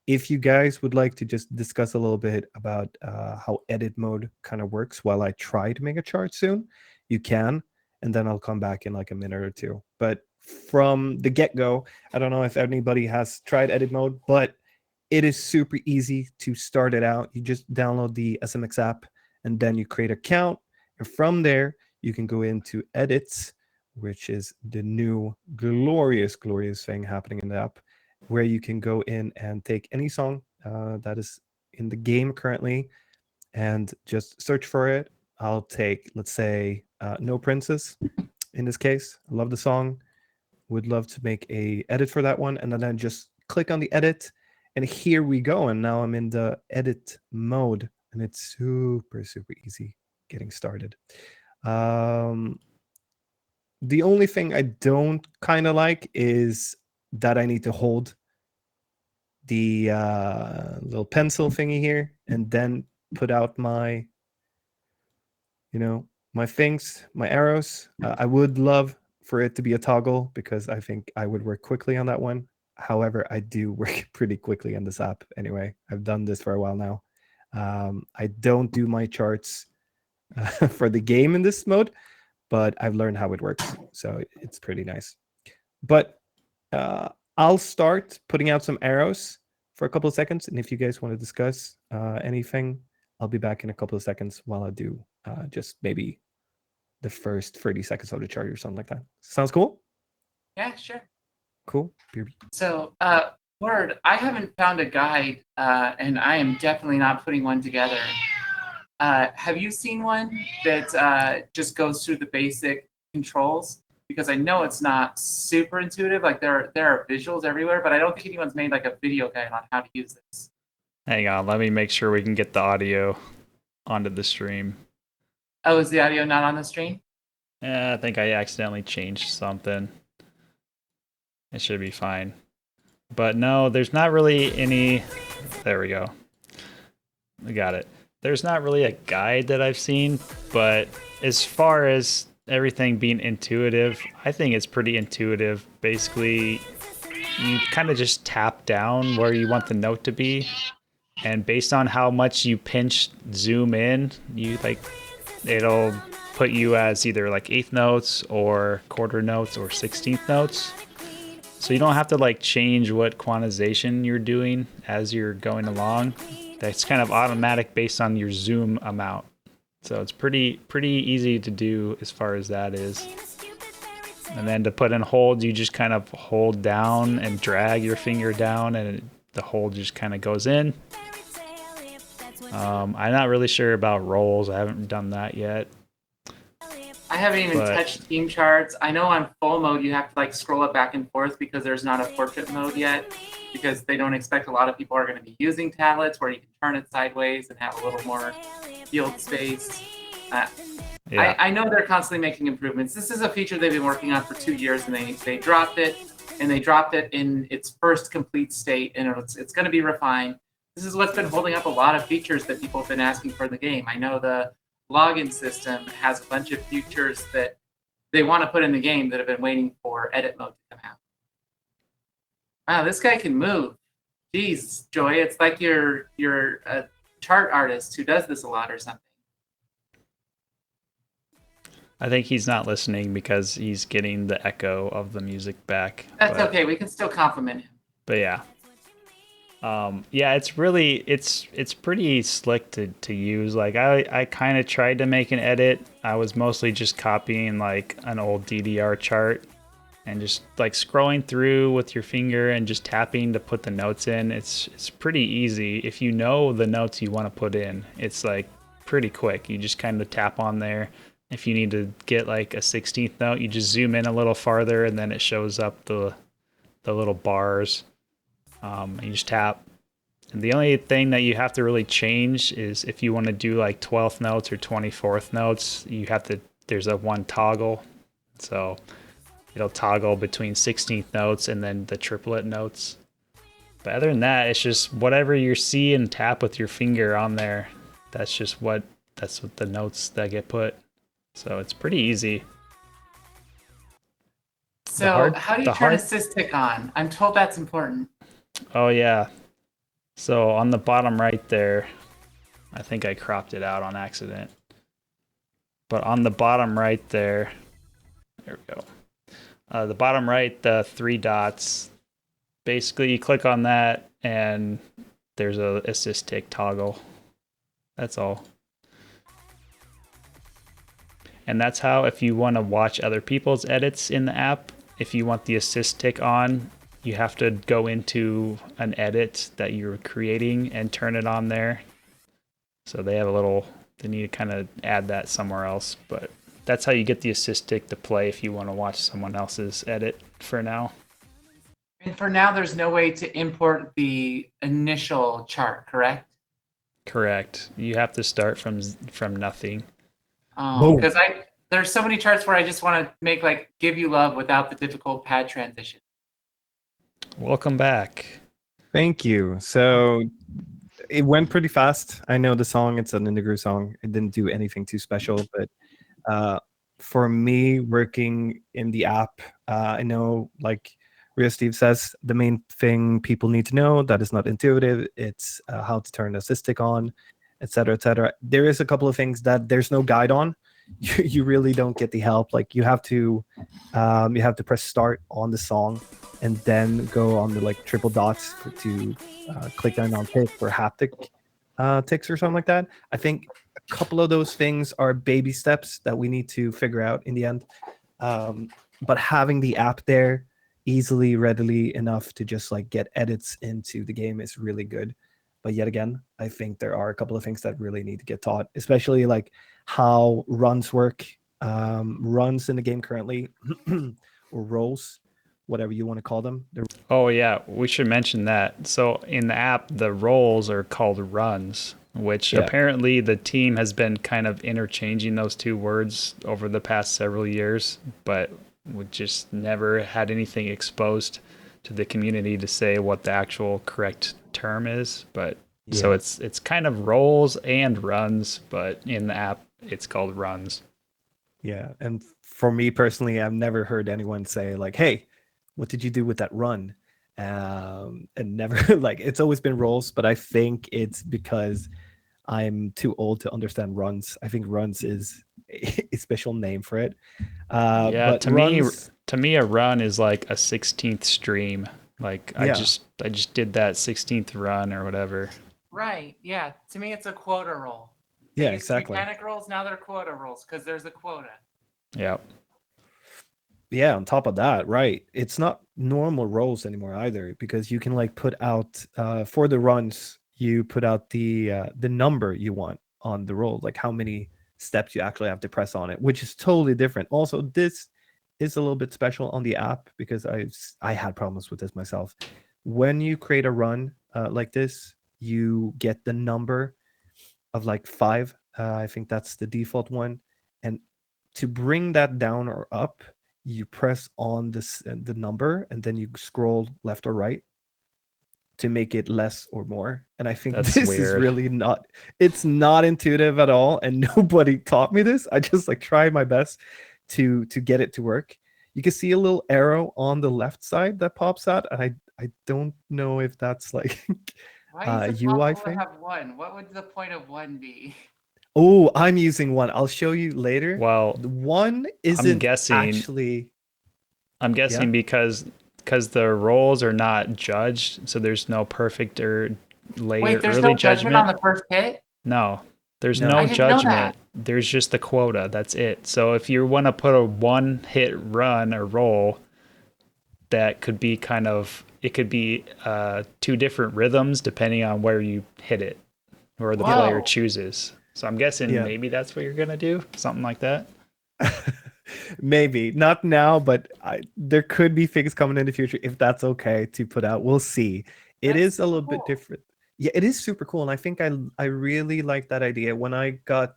if you guys would like to just discuss a little bit about how edit mode kind of works while I try to make a chart soon, you can, and then I'll come back in like a minute or two. But from the get-go, I don't know if anybody has tried edit mode, but it is super easy to start it out. You just download the SMX app and then you create an account. And from there, you can go into edits, which is the new glorious thing happening in the app, where you can go in and take any song that is in the game currently and just search for it. I'll take, let's say, No Princess in this case. I love the song. Would love to make a edit for that one. And then I just click on the edit. And here we go. And now I'm in the edit mode. And it's super easy getting started. The only thing I don't kind of like is that I need to hold the little pencil thingy here and then put out my, my things, my arrows. I would love for it to be a toggle because I think I would work quickly on that one. However, I do work pretty quickly on this app anyway. I've done this for a while now. I don't do my charts for the game in this mode, but I've learned how it works. So it's pretty nice. But I'll start putting out some arrows for a couple of seconds. And if you guys want to discuss anything, I'll be back in a couple of seconds while I do just maybe the first 30 seconds of the chart or something like that. Sounds cool? Yeah, sure. Cool. So, Word, I haven't found a guide, and I am definitely not putting one together. Have you seen one that just goes through the basic controls? Because I know it's not super intuitive. Like there are visuals everywhere, but I don't think anyone's made like a video guide on how to use this. Hang on, let me make sure we can get the audio onto the stream. Oh, is the audio not on the stream? I think I accidentally changed something. It should be fine. But no, there's not really any... There we go. I got it. There's not really a guide that I've seen, but as far as everything being intuitive, I think it's pretty intuitive. Basically, you kind of just tap down where you want the note to be, and based on how much you pinch zoom in, you like it'll put you as either like eighth notes or quarter notes or 16th notes. So you don't have to like change what quantization you're doing as you're going along. That's kind of automatic based on your zoom amount. So it's pretty easy to do as far as that is. And then to put in holds, you just kind of hold down and drag your finger down, and the hold just kind of goes in. I'm not really sure about rolls. I haven't done that yet. I haven't even touched team charts. I know on full mode you have to like scroll it back and forth because there's not a portrait mode yet, because they don't expect a lot of people are going to be using tablets where you can turn it sideways and have a little more field space. Yeah. I know they're constantly making improvements. This is a feature they've been working on for 2 years, and they dropped it, and they dropped it in its first complete state, and it's going to be refined. This is what's been holding up a lot of features that people have been asking for in the game. I know the login system has a bunch of features that they want to put in the game that have been waiting for edit mode to come out. Wow, this guy can move. Jeez, Joy, it's like you're a chart artist who does this a lot or something. I think he's not listening because he's getting the echo of the music back. That's okay. We can still compliment him. But yeah. Yeah, it's pretty slick to use. Like I kind of tried to make an edit. I was mostly just copying like an old DDR chart and just like scrolling through with your finger and just tapping to put the notes in. It's pretty easy if you know the notes you want to put in. It's like pretty quick. You just kind of tap on there. If you need to get like a 16th note, you just zoom in a little farther and then it shows up the little bars. And you just tap. And the only thing that you have to really change is if you want to do like 12th notes or 24th notes, there's a one toggle. So it'll toggle between 16th notes and then the triplet notes. But other than that, it's just whatever you see and tap with your finger on there. That's what the notes that get put. So it's pretty easy. So how do you turn assist tick on? I'm told that's important. Oh yeah. So on the bottom right there, I think I cropped it out on accident. But on the bottom right there we go. The bottom right, the 3 dots, basically you click on that and there's a assist tick toggle. That's all. And that's how, if you want to watch other people's edits in the app, if you want the assist tick on, you have to go into an edit that you're creating and turn it on there. So they need to kind of add that somewhere else. But that's how you get the assist tick to play if you want to watch someone else's edit for now. And for now, there's no way to import the initial chart, correct? Correct. You have to start from nothing. Because there's so many charts where I just want to make like give you love without the difficult pad transition. Welcome back. Thank you. So it went pretty fast. I know the song, it's an Indigo song. It didn't do anything too special, but for me, working in the app, I know, like Ria Steve says, the main thing people need to know that is not intuitive, it's how to turn the assist tick on, etc., etc. There is a couple of things that there's no guide on. You really don't get the help. Like you have to press start on the song and then go on the like triple dots to click down on tick for haptic ticks or something like that. I think a couple of those things are baby steps that we need to figure out in the end. But having the app there easily, readily enough to just like get edits into the game is really good. But yet again, I think there are a couple of things that really need to get taught, especially like how runs work, runs in the game currently, or roles, whatever you want to call them. Oh yeah, we should mention that. So in the app, the roles are called runs, which apparently the team has been kind of interchanging those two words over the past several years, but we just never had anything exposed to the community to say what the actual correct term is. But so it's kind of roles and runs, but in the app it's called runs. Yeah, and for me personally, I've never heard anyone say like, "Hey, what did you do with that run?" And never like, it's always been roles, but I think it's because I'm too old to understand runs. I think runs is a special name for it. Yeah, But to runs, me a run is like a 16th stream. Like I yeah, just did that 16th run or whatever. Right. Yeah. To me, it's a quota roll. They yeah, used to be exactly. panic rolls. Now they're quota rolls because there's a quota. Yep. Yeah, on top of that, right, it's not normal rolls anymore either, because you can like put out for the runs, you put out the number you want on the roll, like how many steps you actually have to press on it, which is totally different. Also, this is a little bit special on the app because I had problems with this myself. When you create a run like this, you get the number of like 5. I think that's the default one, and to bring that down or up, you press on the number, and then you scroll left or right to make it less or more. And I think That's this is weird. really not, it's not intuitive at all, and nobody taught me this. I just like tried my best to get it to work. You can see a little arrow on the left side that pops out, and I don't know if that's like Why is it UI possible to thing. have one? What would the point of one be? Oh, I'm using one. I'll show you later. Well, The one I'm isn't guessing actually. Yeah. because the rolls are not judged, so there's no perfect or later Wait, there's early no judgment on judgment. the first hit? No, there's No. no I didn't know judgment. that. There's just the quota. That's it. So if you want to put a one hit run or roll, that could be it could be 2 different rhythms depending on where you hit it or the player Whoa. chooses. So I'm guessing Yeah. maybe that's what you're going to do. Something like that. Maybe not now, but there could be things coming in the future if that's okay to put out. We'll see. It That's is a super little bit cool. different. Yeah, it is super cool, and I think I really like that idea. When I got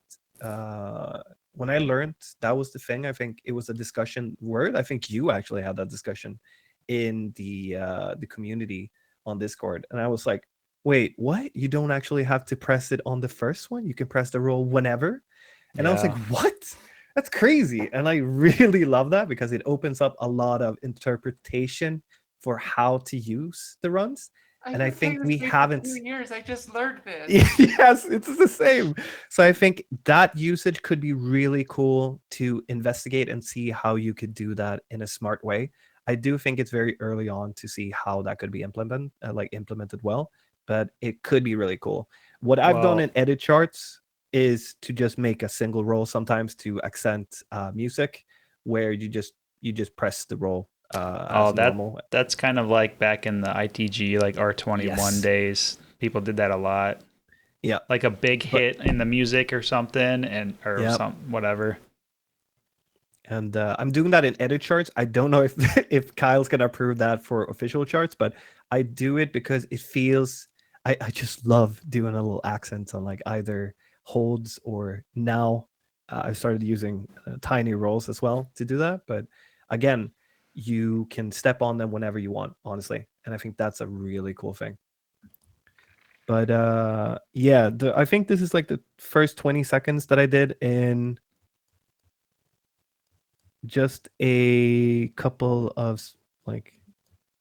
when I learned that was the thing, I think it was a discussion word. I think you actually had that discussion in the community on Discord, and I was like, wait, what? You don't actually have to press it on the first one. You can press the roll whenever. And I was like, Yeah. what? That's crazy. And I really love that because it opens up a lot of interpretation for how to use the runs. And I I've been playing think this we game haven't. for 2 years. I just learned this. Yes, it's the same. So I think that usage could be really cool to investigate and see how you could do that in a smart way. I do think it's very early on to see how that could be implemented well, but it could be really cool. What I've done Well, in edit charts is to just make a single roll sometimes to accent music, where you just press the roll as normal. that's kind of like back in the ITG, like R21 Yes. days. People did that a lot. Yeah. Like a big But- hit in the music or something, or Yep. some whatever. And I'm doing that in edit charts. I don't know if if Kyle's gonna approve that for official charts, but I do it because it feels. I just love doing a little accent on like either holds or now. I've started using tiny rolls as well to do that. But again, you can step on them whenever you want, honestly, and I think that's a really cool thing. But yeah, I think this is like the first 20 seconds that I did in just a couple of like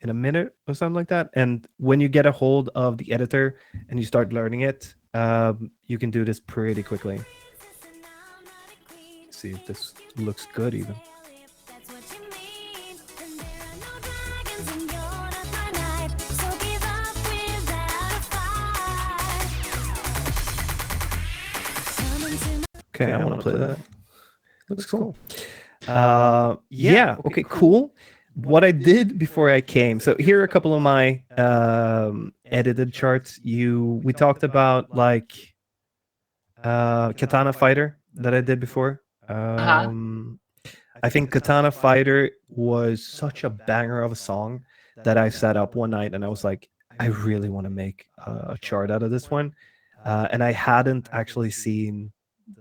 in a minute or something like that. And when you get a hold of the editor and you start learning it, you can do this pretty quickly. See if this looks good even. Okay, I want to play that. Looks cool. Yeah, okay, cool. What I did before I came. So here are a couple of my edited charts. We talked about like Katana Fighter that I did before. I think Katana Fighter was such a banger of a song that I sat up one night and I was like, I really want to make a chart out of this one. And I hadn't actually seen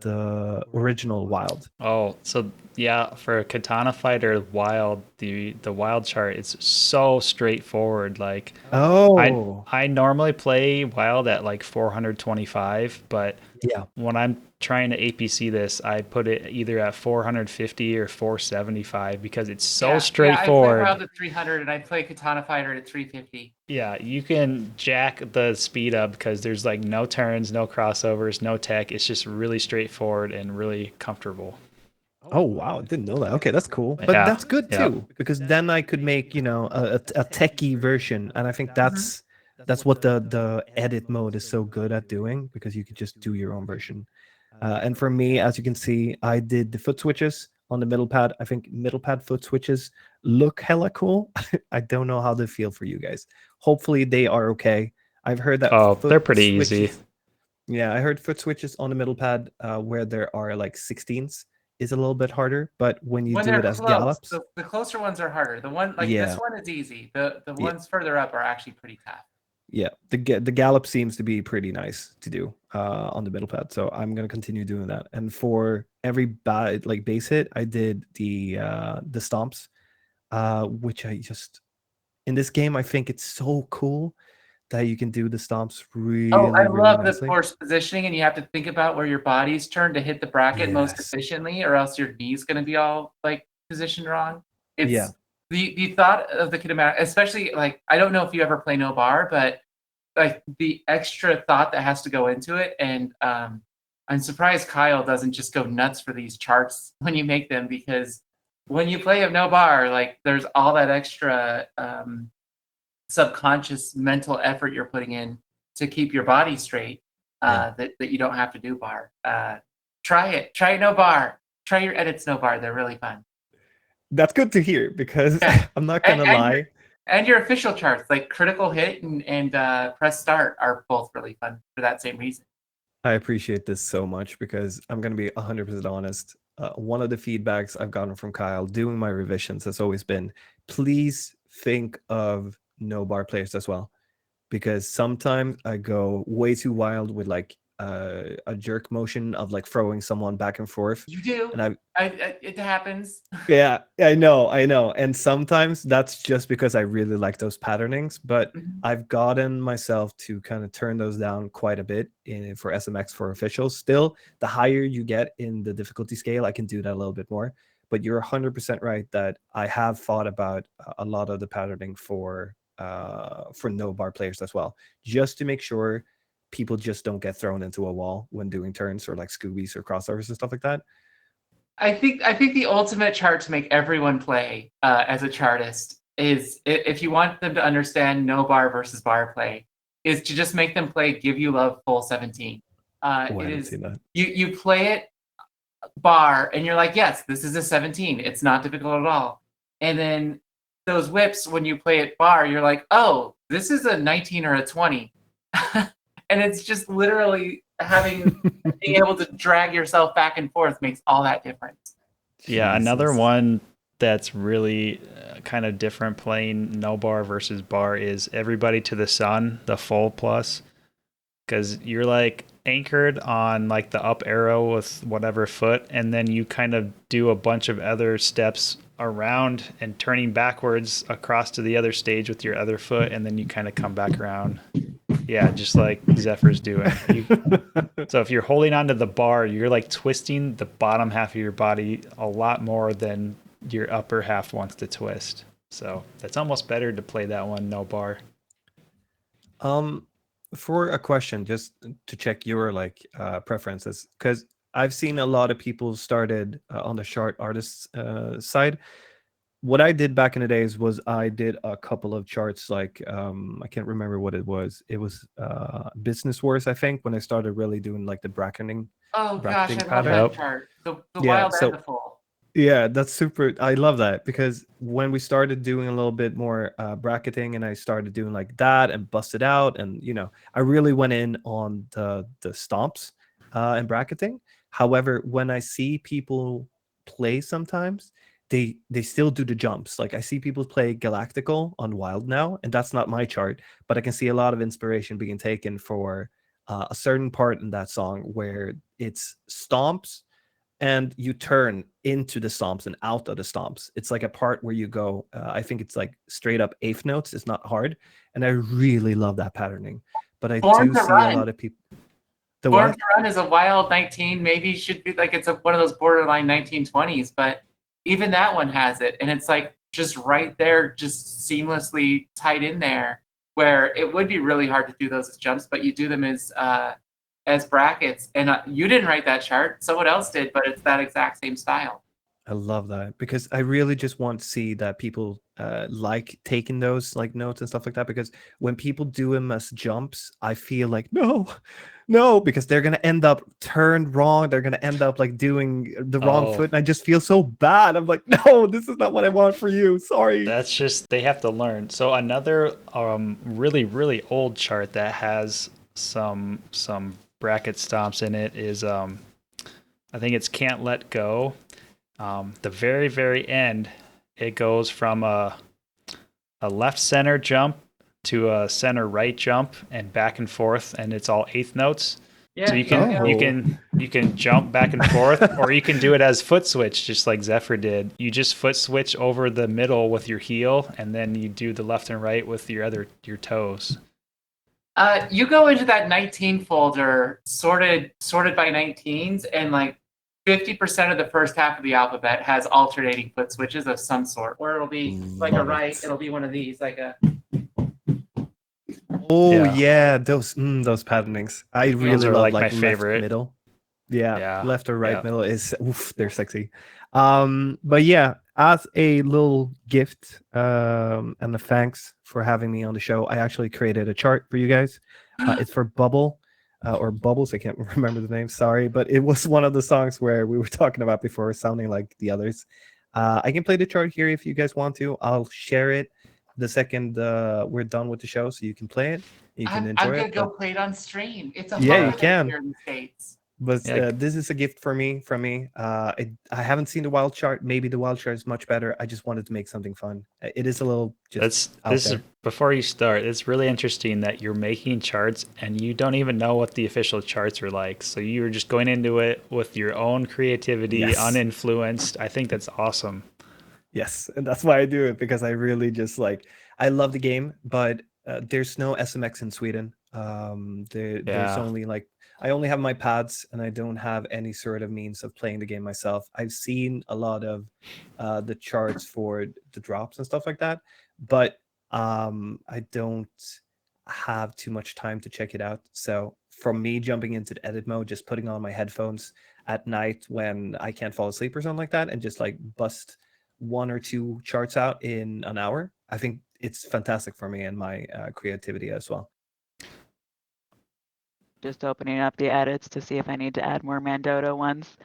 the original Wild. Oh, so yeah, for Katana Fighter Wild, the Wild chart, it's so straightforward. Like, Oh, I normally play Wild at like 425, but yeah. when I'm trying to APC this, I put it either at 450 or 475 because it's so straightforward. Yeah, I play Wild at 300 and I play Katana Fighter at 350. Yeah, you can jack the speed up because there's like no turns, no crossovers, no tech. It's just really straightforward and really comfortable. Oh wow, didn't know that. Okay, that's cool. But Yeah, that's good yeah. too, because then I could make, you know, a techie version, and I think that's what the edit mode is so good at doing, because you could just do your own version. And for me, as you can see, I did the foot switches on the middle pad. I think middle pad foot switches look hella cool. I don't know how they feel for you guys. Hopefully they are okay. I've heard that they're pretty easy. Yeah, I heard foot switches on the middle pad where there are like 16s is a little bit harder, but when you do it as gallops, the closer ones are harder. The one like this one is easy. The ones further up are actually pretty tough. Yeah, the gallop seems to be pretty nice to do on the middle pad, so I'm gonna continue doing that. And for every base hit, I did the stomps, which I just in this game I think it's so cool that you can do the stomps really. I love nicely. the force positioning, and you have to think about where your body's turned to hit the bracket most efficiently, or else your knee's going to be all like positioned wrong. It's the thought of the kinematic, especially like I don't know if you ever play no bar, but like the extra thought that has to go into it, and I'm surprised Kyle doesn't just go nuts for these charts when you make them, because when you play a no bar, like there's all that extra subconscious mental effort you're putting in to keep your body straight that you don't have to do bar. Try it no bar. Try your edits no bar. They're really fun. That's good to hear, because I'm not gonna lie. And your official charts, like critical hit and press start, are both really fun for that same reason. I appreciate this so much, because I'm going to be 100% honest. One of the feedbacks I've gotten from Kyle doing my revisions has always been, please think of no bar players as well, because sometimes I go way too wild with like a jerk motion of like throwing someone back and forth. You do, and it happens. Yeah, I know. And sometimes that's just because I really like those patternings, but I've gotten myself to kind of turn those down quite a bit for SMX for officials. Still, the higher you get in the difficulty scale, I can do that a little bit more. But you're 100% right that I have thought about a lot of the patterning for no bar players as well, just to make sure people just don't get thrown into a wall when doing turns or like Scoobies or crossovers and stuff like that. I think the ultimate chart to make everyone play as a chartist is, if you want them to understand no bar versus bar play, is to just make them play Give You Love full 17. It is you play it bar and you're like, yes, this is a 17. It's not difficult at all. And then those whips, when you play it bar, you're like, oh, this is a 19 or a 20. And it's just literally being able to drag yourself back and forth makes all that difference. Yeah, another one that's really kind of different playing no bar versus bar is Everybody to the Sun, the full plus, because you're like anchored on like the up arrow with whatever foot, and then you kind of do a bunch of other steps around and turning backwards across to the other stage with your other foot, and then you kind of come back around. Yeah, just like Zephyr's doing. So if you're holding onto the bar, you're like twisting the bottom half of your body a lot more than your upper half wants to twist. So it's almost better to play that one no bar. For a question, just to check your like preferences, because I've seen a lot of people started on the chart artists side. What I did back in the days was I did a couple of charts, like I can't remember what it was. It was Business Wars, I think, when I started really doing like the bracketing. Oh gosh, I love that chart. The wild and the full. Yeah, that's super. I love that, because when we started doing a little bit more bracketing, and I started doing like that and busted out, and you know, I really went in on the stomps and bracketing. However, when I see people play sometimes, they still do the jumps. Like I see people play Galactical on Wild now, and that's not my chart, but I can see a lot of inspiration being taken for a certain part in that song where it's stomps and you turn into the stomps and out of the stomps. It's like a part where you go, I think it's like straight up eighth notes. It's not hard. And I really love that patterning. But I do see a lot of people. The Born what? to Run is a wild 19, maybe should be like it's one of those borderline 1920s, but even that one has it, and it's like just right there, just seamlessly tied in there, where it would be really hard to do those as jumps, but you do them as brackets. And you didn't write that chart, someone else did, but it's that exact same style. I love that because I really just want to see that people like taking those like notes and stuff like that. Because when people do them as jumps, I feel like no, because they're gonna end up turned wrong. They're gonna end up like doing the wrong Oh. foot, and I just feel so bad. I'm like, no, this is not what I want for you. Sorry. That's just they have to learn. So another really really old chart that has some bracket stomps in it is I think it's Can't Let Go. The very end, it goes from a left center jump to a center right jump and back and forth, and it's all eighth notes. Yeah, So you can jump back and forth, or you can do it as foot switch, just like Zephyr did. You just foot switch over the middle with your heel, and then you do the left and right with your toes. You go into that 19 folder, sorted by 19s, and like 50% of the first half of the alphabet has alternating foot switches of some sort, or it'll be like a Love right, it. it'll be one of these, like a. Oh Yeah. yeah, those patternings. I really are love like my left, favorite. middle. Yeah, Yeah, left or right yeah. middle is they're sexy. But yeah, as a little gift and a thanks for having me on the show, I actually created a chart for you guys. It's for Bubble or Bubbles. I can't remember the name. Sorry, but it was one of the songs where we were talking about before, sounding like the others. I can play the chart here if you guys want to. I'll share it the second we're done with the show, so you can play it. You can I'm enjoy gonna it. go But play it on stream. It's a yeah, you holiday can. here in the States. But Yeah. this is a gift from me. I haven't seen the wild chart. Maybe the wild chart is much better. I just wanted to make something fun. It is a little just out This there. is before you start. It's really interesting that you're making charts and you don't even know what the official charts are like. So you're just going into it with your own creativity, Yes. uninfluenced. I think that's awesome. Yes, and that's why I do it, because I really just like I love the game, but there's no SMX in Sweden. There's Yeah. only like I only have my pads, and I don't have any sort of means of playing the game myself. I've seen a lot of the charts for the drops and stuff like that, but I don't have too much time to check it out. So from me jumping into the edit mode, just putting on my headphones at night when I can't fall asleep or something like that, and just like bust one or two charts out in an hour, I think it's fantastic for me and my creativity as well. Just opening up the edits to see if I need to add more Mandoodle ones.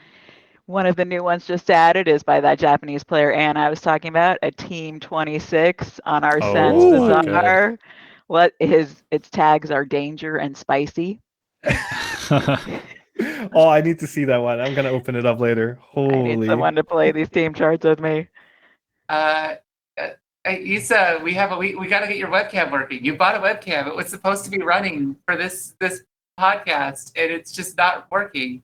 One of the new ones just added is by that Japanese player Anne I was talking about, a Team 26 on our Sense Oh, Bazaar. Its tags are danger and spicy. Oh, I need to see that one. I'm gonna open it up later. I need Holy. someone to play these team charts with me. Eesa, we got to get your webcam working. You bought a webcam. It was supposed to be running for this podcast, and it's just not working.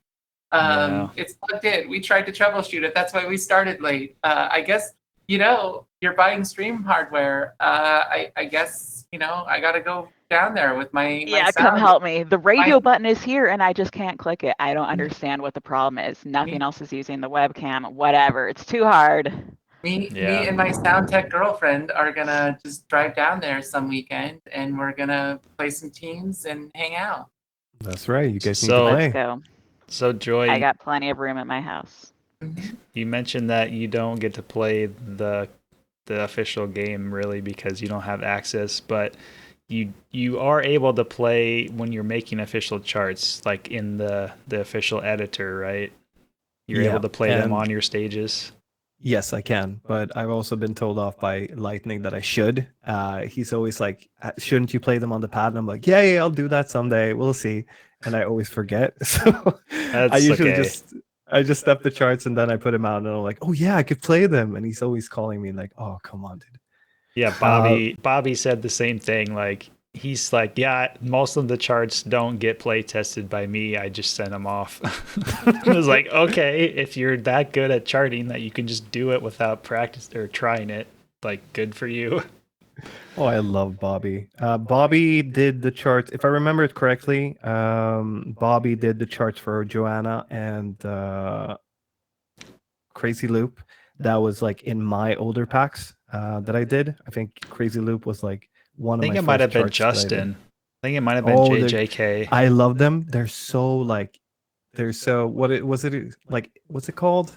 It's plugged in. We tried to troubleshoot it. That's why we started late. I guess you're buying stream hardware. I guess I got to go down there with my Yeah, sound. come help me. The radio button is here, and I just can't click it. I don't understand what the problem is. Nothing else is using the webcam. Whatever. It's too hard. Me and my sound tech girlfriend are gonna just drive down there some weekend, and we're gonna play some teams and hang out. That's right. You guys need So- to Let's play. go. So Joy, I got plenty of room at my house. you mentioned that you don't get to play the official game really because you don't have access, but you are able to play when you're making official charts, like in the official editor, right? You're Yeah, able to play them and- on your stages. Yes, I can, but I've also been told off by Lightning that I should. He's always like, "Shouldn't you play them on the pad?" And I'm like, "Yeah, I'll do that someday. We'll see." And I always forget. So That's I usually okay. just step the charts and then I put him out, and I'm like, "Oh yeah, I could play them." And he's always calling me like, "Oh, come on, dude." Yeah, Bobby said the same thing. Like he's like, yeah, most of the charts don't get play tested by me. I just send them off. I was like, okay, if you're that good at charting that you can just do it without practice or trying it, like, good for you. Oh, I love Bobby. Bobby did the charts. If I remember it correctly, Bobby did the charts for Joanna and Crazy Loop. That was like in my older packs that I did. I think Crazy Loop was like one I of think my it might first have been charts that I did. Justin. I think it might have been Oh, JJK. I love them. They're so like, they're so what it was it like? What's it called?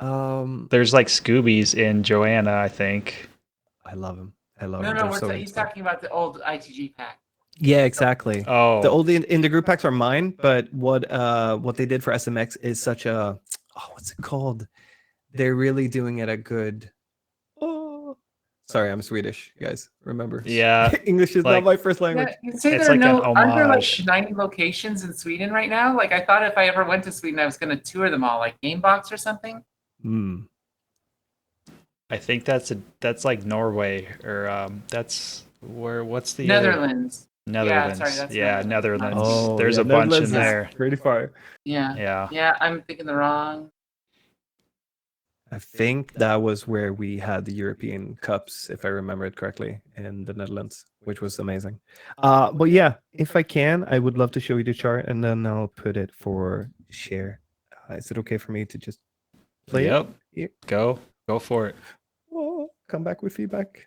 There's like Scoobies in Joanna, I think. I love them. I love No, them. no, They're so he's insane. talking about the old ITG pack. Yeah, exactly. The Oh, old in the group packs are mine, but what they did for SMX is such a what's it called? They're really doing it a good. Oh, sorry, I'm Swedish, guys. Remember? yeah. English is like- not my first language. Yeah, you say It's there are like an aren't there like homage. 90 locations in Sweden right now? Like I thought if I ever went to Sweden, I was going to tour them all, like Gamebox or something. Hmm. I think that's like Norway or that's what's the other Netherlands. Netherlands. Yeah, sorry, that's yeah, Netherlands. Netherlands. Oh, There's yeah, a bunch Netherlands in is there. Pretty far. Yeah. Yeah. Yeah, I'm thinking the wrong. I think that was where we had the European Cups, if I remember it correctly, in the Netherlands, which was amazing. But yeah, if I can, I would love to show you the chart, and then I'll put it for share. Is it okay for me to just play Yep. it? Go for it. Oh, come back with feedback.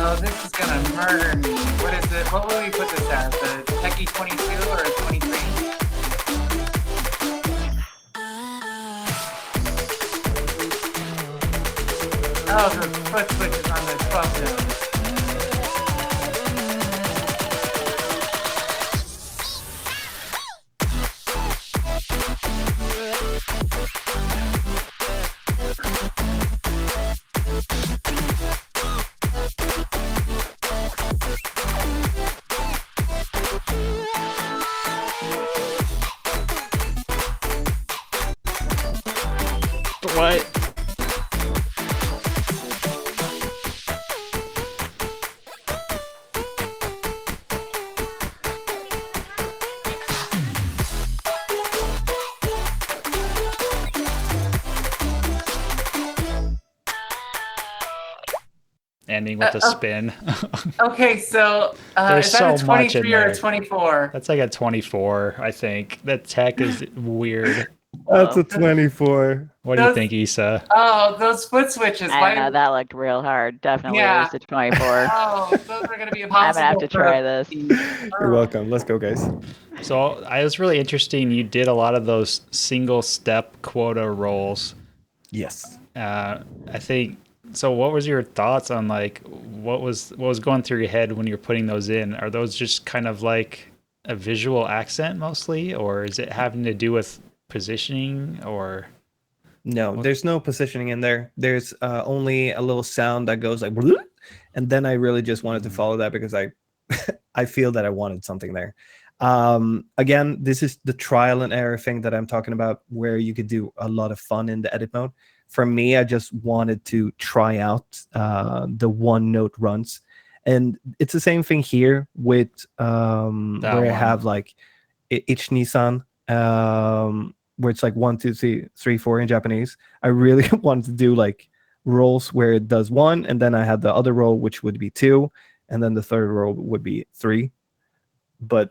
Oh, this is gonna murder me. What is it? What will we put this as? A Techie 22 or a 23? Oh, the foot switch is on the 12 zone. What? Ending with a spin. Okay, so There's is that so a much in 23 or a there. 24? That's like a 24, I think. The tech is weird. That's Oh. a 24. What do you Those- think, Eesa? Oh, those foot switches. I Why? know that looked real hard. Definitely Yeah. lose to 24. Oh, those are gonna be I'm impossible. gonna have to try this. You're welcome. Let's go, guys. So I was really interesting. You did a lot of those single step quota rolls. Yes. I think so. What was your thoughts on like what was going through your head when you're putting those in? Are those just kind of like a visual accent mostly, or is it having to do with positioning or? No, there's no positioning in there. There's only a little sound that goes like, "Bloop," and then I really just wanted to follow that because I, I feel that I wanted something there. Again, this is the trial and error thing that I'm talking about, where you could do a lot of fun in the edit mode. For me, I just wanted to try out the one note runs, and it's the same thing here with where I one. have like Ich Nissan. Where it's like 1, 2, 3, 4 in Japanese. I really wanted to do like rolls where it does 1, and then I had the other roll which would be 2, and then the third roll would be 3. But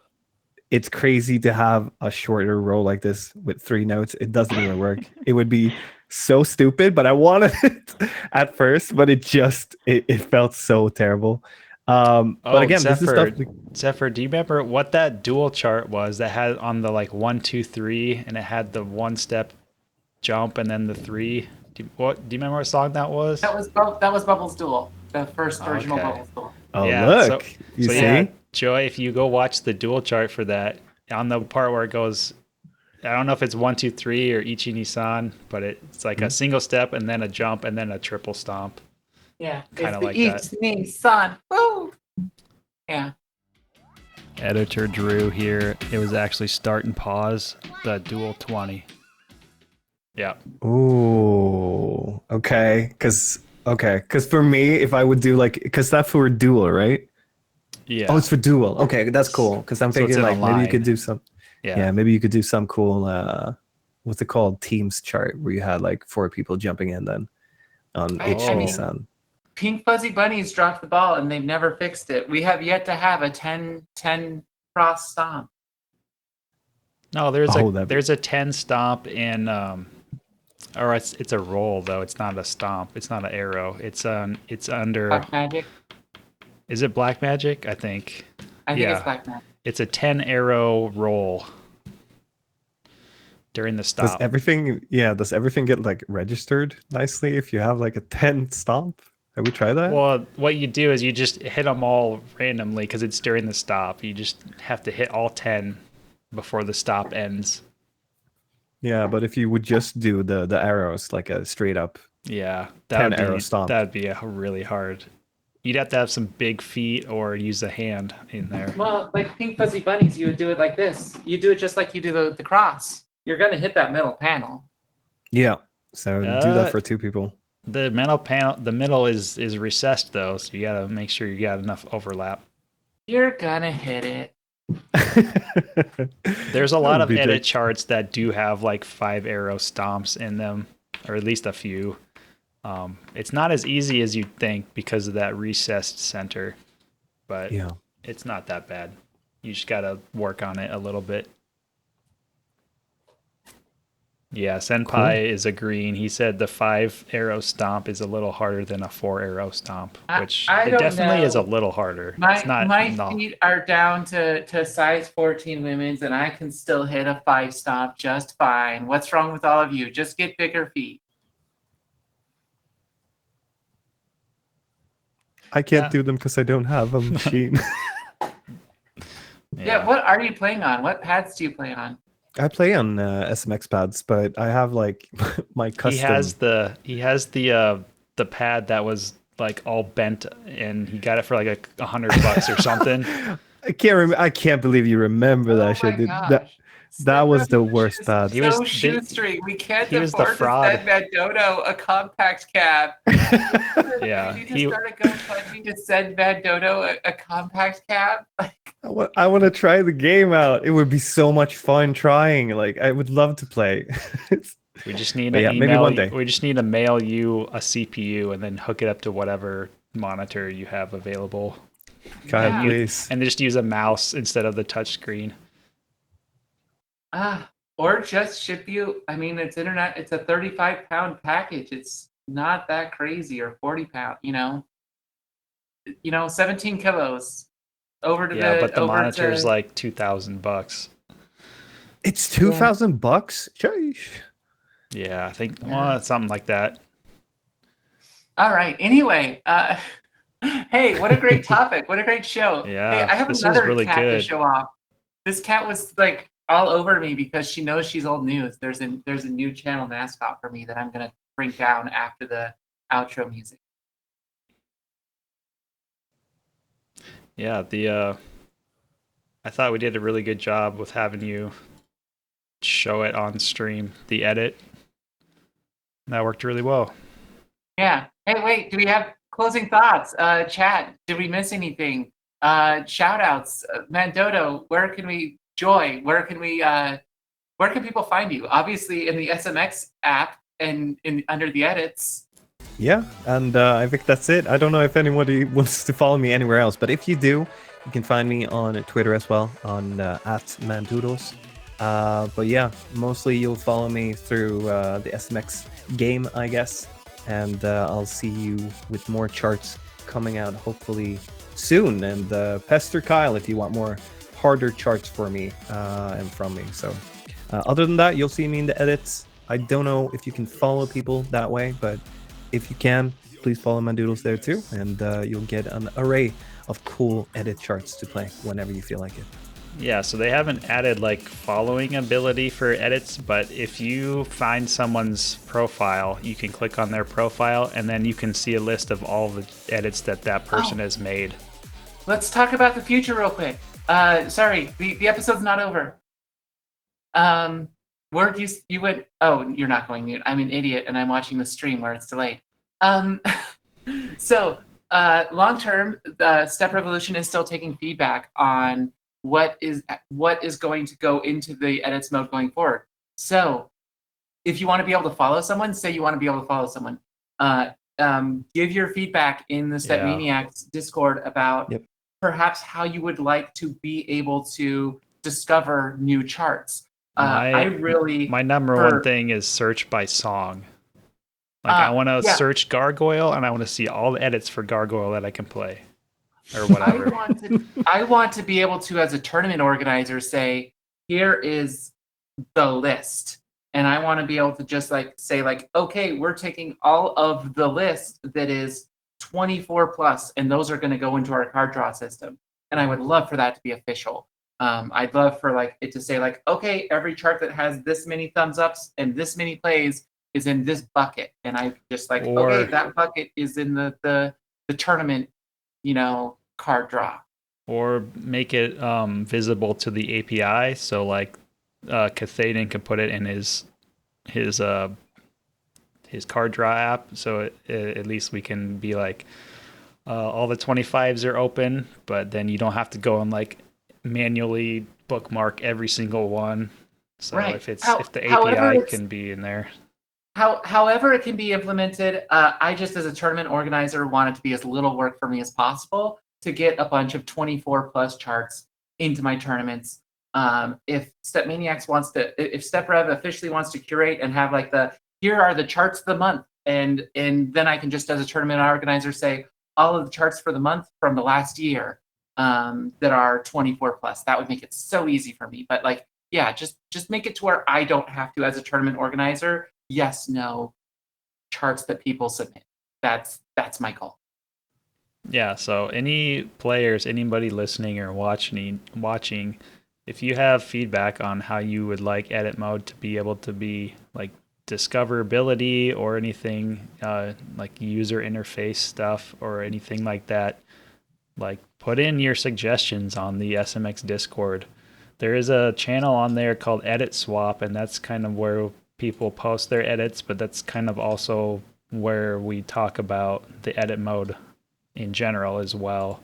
it's crazy to have a shorter roll like this with 3 notes. It doesn't even work. It would be so stupid, but I wanted it at first, but it felt so terrible. But again, this is stuff. Zephyr, do you remember what that dual chart was that had on the like 1, 2, 3, and it had the 1 step jump and then the 3? Do you remember what song that was? That was Bubbles Duel, the first original Okay. Bubbles Duel. Oh, Yeah, look. You see? Yeah, Joy, if you go watch the dual chart for that, on the part where it goes I don't know if it's 1, 2, 3 or Ichi Nisan, but it's like a single step and then a jump and then a triple stomp. Yeah, Kinda it's like the that. evening sun. Woo! Yeah. Editor Drew here. It was actually start and pause the dual 20. Yeah. Ooh, okay. Because for me, if I would do like, because that's for dual, right? Yeah. Oh, it's for dual. Okay, that's cool. Because I'm So it's thinking in a like maybe you could line. do some. Yeah, maybe you could do some cool. What's it called? Teams chart where you had like 4 people jumping in then on I each mean- Nissan. Pink Fuzzy Bunnies dropped the ball and they've never fixed it. We have yet to have a 10 cross stomp. No, there's Oh, a that'd be- there's a 10 stomp in or it's a roll though. It's not a stomp. It's not an arrow. It's under Black Magic. Is it Black Magic? I think. I think Yeah. it's Black Magic. It's a 10 arrow roll during the Does stop. everything get like registered nicely if you have like a 10 stomp? Have we tried that? Well, what you do is you just hit them all randomly because it's during the stop. You just have to hit all 10 before the stop ends. Yeah, but if you would just do the arrows like a straight up. Yeah, 10 arrow stomp. That'd be really hard. You'd have to have some big feet or use a hand in there. Well, like Pink Fuzzy Bunnies, you would do it like this. You do it just like you do the cross. You're going to hit that middle panel. Yeah. So do that for 2 people. The middle is recessed though, so you gotta make sure you got enough overlap. You're going to hit it. There's a lot of BJ. edit charts that do have like 5 arrow stomps in them, or at least a few. It's not as easy as you'd think because of that recessed center, but Yeah. it's not that bad. You just gotta work on it a little bit. Yeah, Senpai is agreeing. He said the 5 arrow stomp is a little harder than a 4 arrow stomp, which I it don't definitely is a know. little harder. My It's not feet are down to size 14 women's, and I can still hit a 5 stomp just fine. What's wrong with all of you? Just get bigger feet. I can't Yeah. do them because I don't have a machine. Yeah, what are you playing on? What pads do you play on? I play on SMX pads, but I have like my custom. He has the pad that was like all bent, and he got it for like $100 or something. I can't believe you remember that shit. Dude. That was the worst pad. He was- So shoestring. We can't he was the afford to fraud. send Mandoodles a compact cab. Yeah, We need to start a GoFundMe to send Mandoodles a compact cab. I want to try the game out. It would be so much fun trying. Like I would love to play. We just need But to yeah, maybe email one day. We just need to mail you a CPU and then hook it up to whatever monitor you have available, Go ahead, Yeah. please. and just use a mouse instead of the touch screen. Or just ship you. I mean, it's internet. It's a 35-pound package. It's not that crazy, or 40-pound. 17 kilos over to Yeah, the. but the over monitor's to, like $2,000. It's $2,000. Sheesh. Yeah, I think Yeah. something like that. All right. Anyway, hey, what a great topic! What a great show! Yeah, hey, I have this was another really cat to good. show off. This cat was like all over me because she knows she's old news. There's a new channel mascot for me that I'm gonna bring down after the outro music. Yeah, I thought we did a really good job with having you show it on stream, the edit. That worked really well. Yeah. Hey, wait. Do we have closing thoughts? Chat. Did we miss anything? Shout outs. Mandoodles. Where can we joy? Where can people find you? Obviously in the SMX app and under the edits. Yeah, and I think that's it. I don't know if anybody wants to follow me anywhere else, but if you do, you can find me on Twitter as well, on @Mandoodles. But yeah, mostly you'll follow me through the SMX game, I guess. And I'll see you with more charts coming out hopefully soon. And pester Kyle if you want more harder charts for me and from me. So other than that, you'll see me in the edits. I don't know if you can follow people that way, but if you can, please follow Mandoodles there too. And you'll get an array of cool edit charts to play whenever you feel like it. Yeah, so they haven't added like following ability for edits, but if you find someone's profile, you can click on their profile and then you can see a list of all the edits that that person has made. Let's talk about the future real quick. Sorry, the episode's not over. Where you went? Oh, you're not going mute. I'm an idiot, and I'm watching the stream where it's delayed. So long term, the Step Revolution is still taking feedback on what is going to go into the edits mode going forward. So if you want to be able to follow someone, say you want to be able to follow someone, give your feedback in the StepManiaX Discord about perhaps how you would like to be able to discover new charts. My number one thing is search by song. Like I want to search Gargoyle, and I want to see all the edits for Gargoyle that I can play, or whatever. I want to be able to, as a tournament organizer, say, here is the list, and I want to be able to just like say, like, okay, we're taking all of the list that is 24 plus, and those are going to go into our card draw system. And I would love for that to be official. I'd love for like it to say like, okay, every chart that has this many thumbs ups and this many plays is in this bucket, and I just like, okay, that bucket is in the tournament, card draw. Or make it visible to the API, so like Cathaden can put it in his card draw app, so at least we can be like, all the 25s are open, but then you don't have to go and like manually bookmark every single one. So if the API can be in there. However it can be implemented, I just as a tournament organizer want it to be as little work for me as possible to get a bunch of 24 plus charts into my tournaments. If StepManiaX if StepRev officially wants to curate and have like here are the charts of the month, and then I can just as a tournament organizer say all of the charts for the month from the last year that are 24 plus. That would make it so easy for me. But like, yeah, just make it to where I don't have to as a tournament organizer. Yes, no charts that people submit. That's my goal. Yeah, so any players, anybody listening or watching, if you have feedback on how you would like edit mode to be able to be like discoverability or anything like user interface stuff or anything like that, like put in your suggestions on the SMX Discord. There is a channel on there called Edit Swap, and that's kind of where people post their edits, but that's kind of also where we talk about the edit mode in general as well.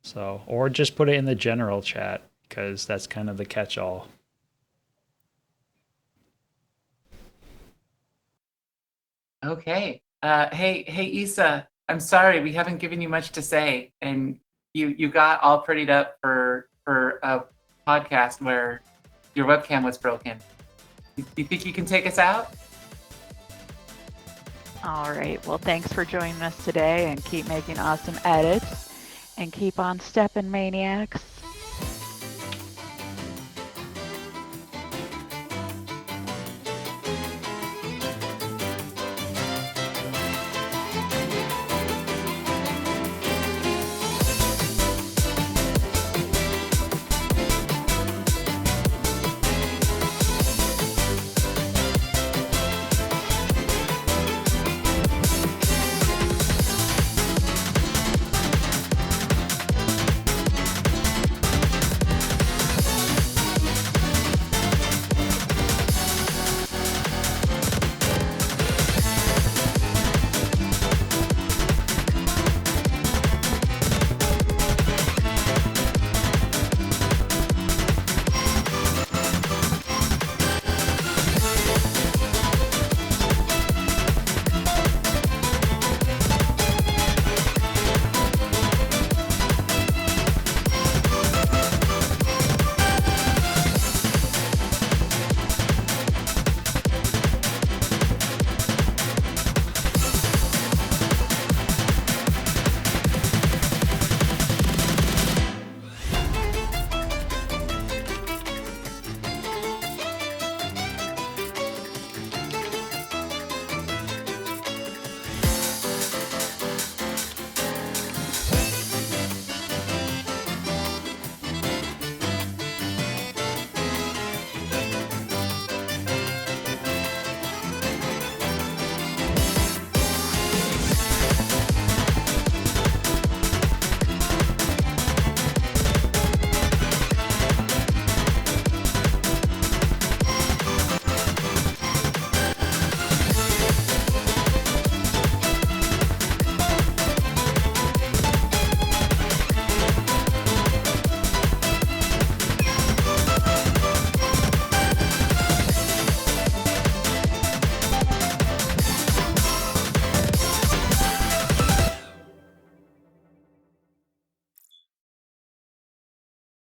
So, or just put it in the general chat, because that's kind of the catch-all. Okay. Hey, Eesa, I'm sorry we haven't given you much to say, and you got all prettied up for a podcast where your webcam was broken. Do you think you can take us out? All right. Well, thanks for joining us today, and keep making awesome edits, and keep on StepManiaX.